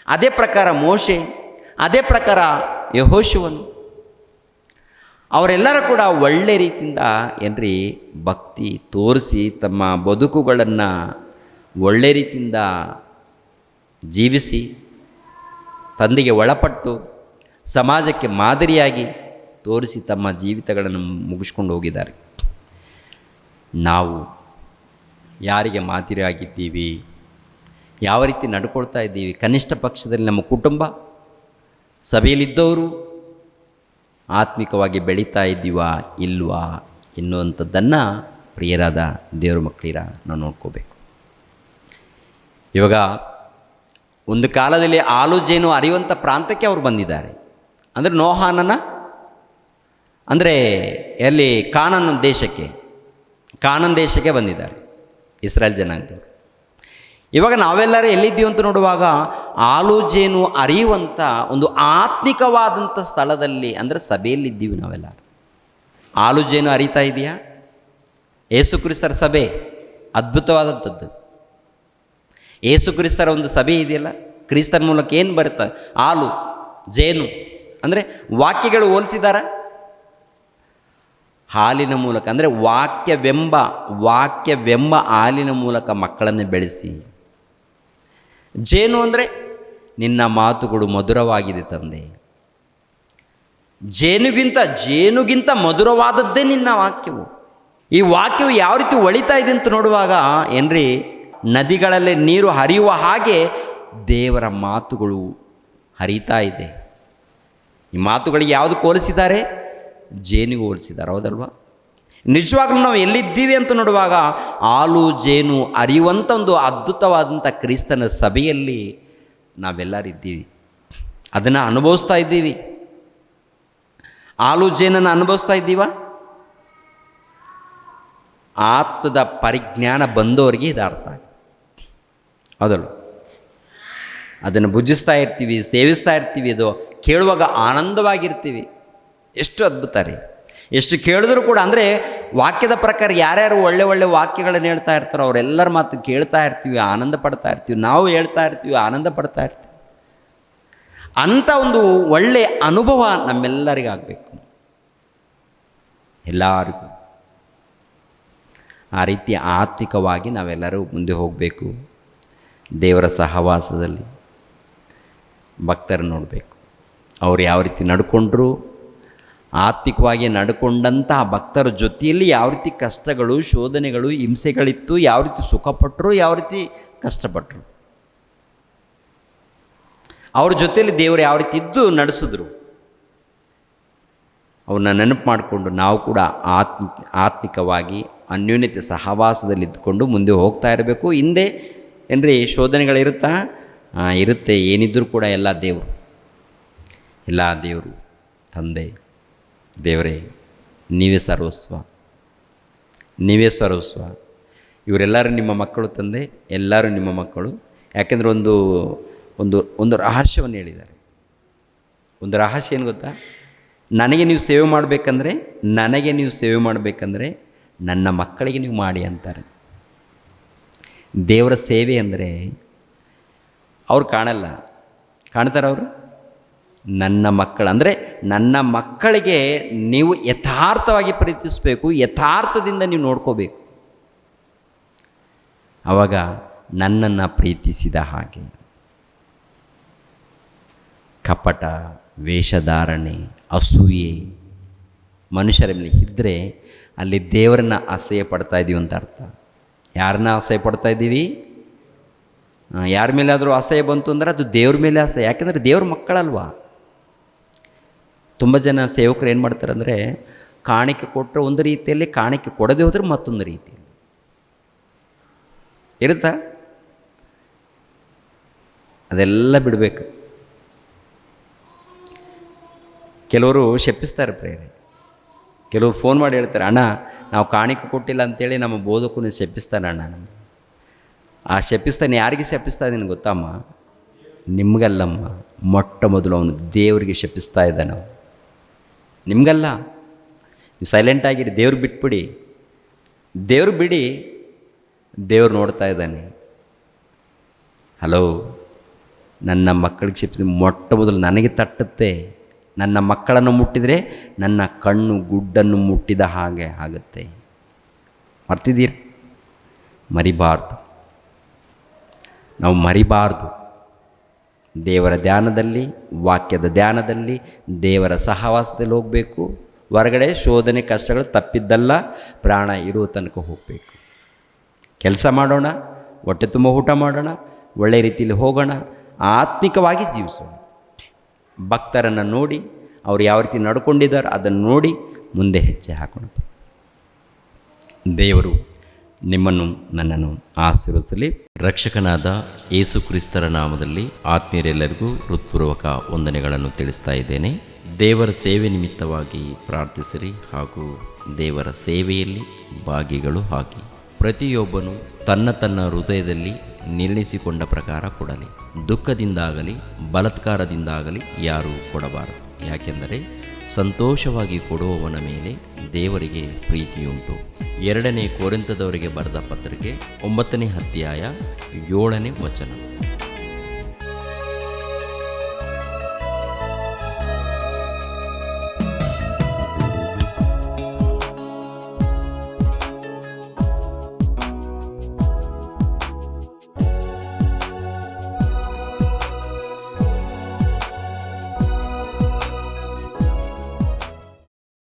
ಅದೇ ಪ್ರಕಾರ ಮೋಶೆ, ಅದೇ ಪ್ರಕಾರ ಯೆಹೋಶುವನು, ಅವರೆಲ್ಲರೂ ಕೂಡ ಒಳ್ಳೆ ರೀತಿಯಿಂದ ಏನ್ರಿ ಭಕ್ತಿ ತೋರಿಸಿ ತಮ್ಮ ಬದುಕುಗಳನ್ನು ಒಳ್ಳೆ ರೀತಿಯಿಂದ ಜೀವಿಸಿ ತಂದೆಗೆ ಒಳಪಟ್ಟು ಸಮಾಜಕ್ಕೆ ಮಾದರಿಯಾಗಿ ತೋರಿಸಿ ತಮ್ಮ ಜೀವಿತಗಳನ್ನು ಮುಗಿಸ್ಕೊಂಡು ಹೋಗಿದ್ದಾರೆ. ನಾವು ಯಾರಿಗೆ ಮಾದರಿಯಾಗಿದ್ದೀವಿ, ಯಾವ ರೀತಿ ನಡ್ಕೊಳ್ತಾ ಇದ್ದೀವಿ? ಕನಿಷ್ಠ ಪಕ್ಷದಲ್ಲಿ ನಮ್ಮ ಕುಟುಂಬ, ಸಭೆಯಲ್ಲಿದ್ದವರು ಆತ್ಮಿಕವಾಗಿ ಬೆಳೀತಾ ಇದ್ದೀವಾ ಇಲ್ವಾ ಎನ್ನುವಂಥದ್ದನ್ನು ಪ್ರಿಯರಾದ ದೇವರ ಮಕ್ಕಳಿರ ನಾವು ನೋಡ್ಕೋಬೇಕು. ಇವಾಗ ಒಂದು ಕಾಲದಲ್ಲಿ ಹಾಲು ಜೇನು ಅರಿಯುವಂಥ ಪ್ರಾಂತಕ್ಕೆ ಅವರು ಬಂದಿದ್ದಾರೆ. ಅಂದರೆ ನೋಹಾನನ ಅಂದರೆ ಎಲ್ಲಿ ಕಾನಾನ್ ದೇಶಕ್ಕೆ ಬಂದಿದ್ದಾರೆ ಇಸ್ರಾಯೇಲ್ ಜನಾಂಗದವರು. ಇವಾಗ ನಾವೆಲ್ಲರೂ ಎಲ್ಲಿದ್ದೀವಿ ಅಂತ ನೋಡುವಾಗ ಹಾಲು ಜೇನು ಅರಿಯುವಂಥ ಒಂದು ಆತ್ಮಿಕವಾದಂಥ ಸ್ಥಳದಲ್ಲಿ, ಅಂದರೆ ಸಭೆಯಲ್ಲಿದ್ದೀವಿ ನಾವೆಲ್ಲರೂ. ಹಾಲು ಜೇನು ಅರಿತಾ ಇದೆಯಾ? ಯೇಸು ಕ್ರಿಸ್ತರ ಸಭೆ ಅದ್ಭುತವಾದಂಥದ್ದು. ಯೇಸು ಕ್ರಿಸ್ತರ ಒಂದು ಸಭೆ ಇದೆಯಲ್ಲ, ಕ್ರಿಸ್ತನ ಮೂಲಕ ಏನು ಬರುತ್ತೆ? ಹಾಲು ಜೇನು ಅಂದರೆ ವಾಕ್ಯಗಳು ಹೋಲಿಸಿದಾರ ಹಾಲಿನ ಮೂಲಕ, ಅಂದರೆ ವಾಕ್ಯವೆಂಬ ಹಾಲಿನ ಮೂಲಕ ಮಕ್ಕಳನ್ನು ಬೆಳೆಸಿ. ಜೇನು ಅಂದರೆ ನಿನ್ನ ಮಾತುಗಳು ಮಧುರವಾಗಿದೆ ತಂದೆ. ಜೇನುಗಿಂತ ಮಧುರವಾದದ್ದೇ ನಿನ್ನ ವಾಕ್ಯವು. ಈ ವಾಕ್ಯವು ಯಾವ ರೀತಿ ಒಳಿತಾ ಇದೆ ಅಂತ ನೋಡುವಾಗ ಏನ್ರಿ, ನದಿಗಳಲ್ಲಿ ನೀರು ಹರಿಯುವ ಹಾಗೆ ದೇವರ ಮಾತುಗಳು ಹರಿತಾ ಇದೆ. ಈ ಮಾತುಗಳಿಗೆ ಯಾವುದು ಹೋಲಿಸಿದ್ದಾರೆ? ಜೇನಿಗೆ ಹೋಲಿಸಿದ್ದಾರೆ, ಹೌದಲ್ವಾ? ನಿಜವಾಗ್ಲೂ ನಾವು ಎಲ್ಲಿದ್ದೀವಿ ಅಂತ ನೋಡುವಾಗ ಹಾಲು ಜೇನು ಅರಿಯುವಂಥ ಒಂದು ಅದ್ಭುತವಾದಂಥ ಕ್ರಿಸ್ತನ ಸಭೆಯಲ್ಲಿ ನಾವೆಲ್ಲರಿದ್ದೀವಿ. ಅದನ್ನು ಅನುಭವಿಸ್ತಾ ಇದ್ದೀವಿ. ಹಾಲು ಜೇನನ್ನು ಅನುಭವಿಸ್ತಾ ಇದ್ದೀವ? ಆತ್ಮದ ಪರಿಜ್ಞಾನ ಬಂದವರಿಗೆ ಇದು ಅರ್ಥ ಆಗುತ್ತೆ, ಹೌದಲ್ವ? ಅದನ್ನು ಭುಜಿಸ್ತಾ ಇರ್ತೀವಿ, ಸೇವಿಸ್ತಾ ಇರ್ತೀವಿ, ಅದು ಕೇಳುವಾಗ ಆನಂದವಾಗಿರ್ತೀವಿ. ಎಷ್ಟು ಅದ್ಭುತ ರೀ! ಎಷ್ಟು ಕೇಳಿದ್ರು ಕೂಡ, ಅಂದರೆ ವಾಕ್ಯದ ಪ್ರಕಾರ ಯಾರ್ಯಾರು ಒಳ್ಳೆ ವಾಕ್ಯಗಳನ್ನು ಹೇಳ್ತಾ ಇರ್ತಾರೋ ಅವರೆಲ್ಲರ ಮಾತು ಕೇಳ್ತಾ ಇರ್ತೀವಿ, ಆನಂದ ಪಡ್ತಾ ಇರ್ತೀವಿ. ನಾವು ಹೇಳ್ತಾ ಇರ್ತೀವಿ, ಆನಂದ ಪಡ್ತಾ ಇರ್ತೀವಿ. ಅಂಥ ಒಂದು ಒಳ್ಳೆಯ ಅನುಭವ ನಮ್ಮೆಲ್ಲರಿಗಾಗಬೇಕು, ಎಲ್ಲರಿಗೂ. ಆ ರೀತಿ ಆತ್ಮಿಕವಾಗಿ ನಾವೆಲ್ಲರೂ ಮುಂದೆ ಹೋಗಬೇಕು. ದೇವರ ಸಹವಾಸದಲ್ಲಿ ಭಕ್ತರು ನೋಡಬೇಕು, ಅವ್ರು ಯಾವ ರೀತಿ ನಡ್ಕೊಂಡ್ರು. ಆತ್ಮಿಕವಾಗಿ ನಡ್ಕೊಂಡಂತಹ ಭಕ್ತರ ಜೊತೆಯಲ್ಲಿ ಯಾವ ರೀತಿ ಕಷ್ಟಗಳು, ಶೋಧನೆಗಳು, ಹಿಂಸೆಗಳಿತ್ತು, ಯಾವ ರೀತಿ ಸುಖಪಟ್ಟರು, ಯಾವ ರೀತಿ ಕಷ್ಟಪಟ್ಟರು, ಅವ್ರ ಜೊತೆಯಲ್ಲಿ ದೇವರು ಯಾವ ರೀತಿ ಇದ್ದು ನಡೆಸಿದ್ರು, ಅವನ್ನ ನೆನಪು ಮಾಡಿಕೊಂಡು ನಾವು ಕೂಡ ಆತ್ಮಿಕವಾಗಿ ಅನ್ಯೋನ್ಯತೆ ಸಹವಾಸದಲ್ಲಿ ಇದ್ದುಕೊಂಡು ಮುಂದೆ ಹೋಗ್ತಾ ಇರಬೇಕು. ಹಿಂದೆ ಏನ್ರಿ ಶೋಧನೆಗಳಿರುತ್ತಾ? ಇರುತ್ತೆ. ಏನಿದ್ರೂ ಕೂಡ ಎಲ್ಲ ದೇವರು ತಂದೆ, ದೇವರೇ ನೀವೇ ಸರ್ವಸ್ವ. ಇವರೆಲ್ಲರೂ ನಿಮ್ಮ ಮಕ್ಕಳು ತಂದೆ, ಎಲ್ಲರೂ ನಿಮ್ಮ ಮಕ್ಕಳು. ಯಾಕೆಂದರೆ ಒಂದು ರಹಸ್ಯವನ್ನು ಹೇಳಿದ್ದಾರೆ. ಒಂದು ರಹಸ್ಯ ಏನು ಗೊತ್ತಾ? ನನಗೆ ನೀವು ಸೇವೆ ಮಾಡಬೇಕಂದ್ರೆ ನನ್ನ ಮಕ್ಕಳಿಗೆ ನೀವು ಮಾಡಿ ಅಂತಾರೆ. ದೇವರ ಸೇವೆ ಅಂದರೆ ಅವ್ರು ಕಾಣ್ತಾರೆ ಅವರು ನನ್ನ ಮಕ್ಕಳು ಅಂದರೆ ನನ್ನ ಮಕ್ಕಳಿಗೆ ನೀವು ಯಥಾರ್ಥವಾಗಿ ಪ್ರೀತಿಸಬೇಕು, ಯಥಾರ್ಥದಿಂದ ನೀವು ನೋಡ್ಕೋಬೇಕು. ಆವಾಗ ನನ್ನನ್ನು ಪ್ರೀತಿಸಿದ ಹಾಗೆ. ಕಪಟ, ವೇಷಧಾರಣೆ, ಅಸೂಯೆ ಮನುಷ್ಯರ ಮೇಲೆ ಇದ್ದರೆ ಅಲ್ಲಿ ದೇವರನ್ನ ಅಸಹ್ಯ ಪಡ್ತಾ ಇದ್ದೀವಿ ಅಂತ ಅರ್ಥ. ಯಾರನ್ನ ಅಸಹ್ಯ ಪಡ್ತಾ ಇದ್ದೀವಿ? ಯಾರ ಮೇಲಾದರೂ ಅಸಹ್ಯ ಬಂತು ಅಂದರೆ ಅದು ದೇವ್ರ ಮೇಲೆ ಅಸಹ್ಯ. ಯಾಕೆಂದರೆ ದೇವ್ರ ಮಕ್ಕಳಲ್ವಾ. ತುಂಬ ಜನ ಸೇವಕರು ಏನು ಮಾಡ್ತಾರೆ ಅಂದರೆ, ಕಾಣಿಕೆ ಕೊಟ್ಟರೆ ಒಂದು ರೀತಿಯಲ್ಲಿ, ಕಾಣಿಕೆ ಕೊಡದೆ ಹೋದರೆ ಮತ್ತೊಂದು ರೀತಿಯಲ್ಲಿ ಇರುತ್ತಾ? ಅದೆಲ್ಲ ಬಿಡಬೇಕು. ಕೆಲವರು ಶಪಿಸ್ತಾರೆ ಪ್ರೇರೆ. ಕೆಲವರು ಫೋನ್ ಮಾಡಿ ಹೇಳ್ತಾರೆ, ಅಣ್ಣ ನಾವು ಕಾಣಿಕೆ ಕೊಟ್ಟಿಲ್ಲ ಅಂತೇಳಿ ನಮ್ಮ ಬೋಧಕನು ಶಪಿಸ್ತಾನೆ ಅಣ್ಣ. ಆ ಶಪಿಸ್ತಾನೆ ಯಾರಿಗೆ ಶಪಿಸ್ತಾ ಇದ್ದೀನಿ ಗೊತ್ತಮ್ಮ? ನಿಮಗಲ್ಲಮ್ಮ. ಮೊಟ್ಟ ಮೊದಲು ಅವನು ದೇವರಿಗೆ ಶಪಿಸ್ತಾ ಇದ್ದಾನೆ. ನಾವು ನಿಮಗಲ್ಲ. ನೀವು ಸೈಲೆಂಟಾಗಿರಿ, ದೇವ್ರು ಬಿಟ್ಬಿಡಿ. ದೇವ್ರು ನೋಡ್ತಾ ಇದ್ದಾನೆ. ಹಲೋ, ನನ್ನ ಮಕ್ಕಳಿಗೆ ಶಪಿಸಿ ಮೊಟ್ಟ ಮೊದಲು ನನಗೆ ತಟ್ಟುತ್ತೆ. ನನ್ನ ಮಕ್ಕಳನ್ನು ಮುಟ್ಟಿದರೆ ನನ್ನ ಕಣ್ಣು ಗುಡ್ಡನ್ನು ಮುಟ್ಟಿದ ಹಾಗೆ ಆಗುತ್ತೆ. ಮರ್ತಿದ್ದೀರಿ? ಮರಿಬಾರ್ದು. ನಾವು ಮರಿಬಾರ್ದು. ದೇವರ ಧ್ಯಾನದಲ್ಲಿ, ವಾಕ್ಯದ ಧ್ಯಾನದಲ್ಲಿ, ದೇವರ ಸಹವಾಸದಲ್ಲಿ ಹೋಗಬೇಕು. ಹೊರಗಡೆ ಶೋಧನೆ ಕಷ್ಟಗಳು ತಪ್ಪಿದ್ದಲ್ಲ, ಪ್ರಾಣ ಇರುವ ತನಕ ಹೋಗಬೇಕು. ಕೆಲಸ ಮಾಡೋಣ, ಹೊಟ್ಟೆ ತುಂಬ ಊಟ ಮಾಡೋಣ, ಒಳ್ಳೆಯ ರೀತಿಯಲ್ಲಿ ಹೋಗೋಣ, ಆತ್ಮಿಕವಾಗಿ ಜೀವಿಸೋಣ. ಭಕ್ತರನ್ನು ನೋಡಿ ಅವರು ಯಾವ ರೀತಿ ನಡ್ಕೊಂಡಿದ್ದಾರೆ ಅದನ್ನು ನೋಡಿ ಮುಂದೆ ಹೆಜ್ಜೆ ಹಾಕೋಣ. ದೇವರು ನಿಮ್ಮನ್ನು ನನ್ನನ್ನು ಆಶೀರ್ವದಿಸಲಿ. ರಕ್ಷಕನಾದ ಯೇಸು ಕ್ರಿಸ್ತರ ನಾಮದಲ್ಲಿ ಆತ್ಮೀಯರೆಲ್ಲರಿಗೂ ಹೃತ್ಪೂರ್ವಕ ವಂದನೆಗಳನ್ನು ತಿಳಿಸ್ತಾ ಇದ್ದೇನೆ. ದೇವರ ಸೇವೆ ನಿಮಿತ್ತವಾಗಿ ಪ್ರಾರ್ಥಿಸಿರಿ ಹಾಗೂ ದೇವರ ಸೇವೆಯಲ್ಲಿ ಭಾಗಿಗಳು ಆಗಿ. ಪ್ರತಿಯೊಬ್ಬನು ತನ್ನ ಹೃದಯದಲ್ಲಿ ನಿರ್ಣಯಿಸಿಕೊಂಡ ಪ್ರಕಾರ ಕೊಡಲಿ. ದುಃಖದಿಂದಾಗಲಿ ಬಲಾತ್ಕಾರದಿಂದಾಗಲಿ ಯಾರೂ ಕೊಡಬಾರದು. ಯಾಕೆಂದರೆ ಸಂತೋಷವಾಗಿ ಕೊಡುವವನ ಮೇಲೆ ದೇವರಿಗೆ ಪ್ರೀತಿಯುಂಟು. 2 ಕೊರಿಂಥದವರಿಗೆ ಬರೆದ ಪತ್ರಿಕೆ 9ನೇ ಅಧ್ಯಾಯ 7ನೇ ವಚನ.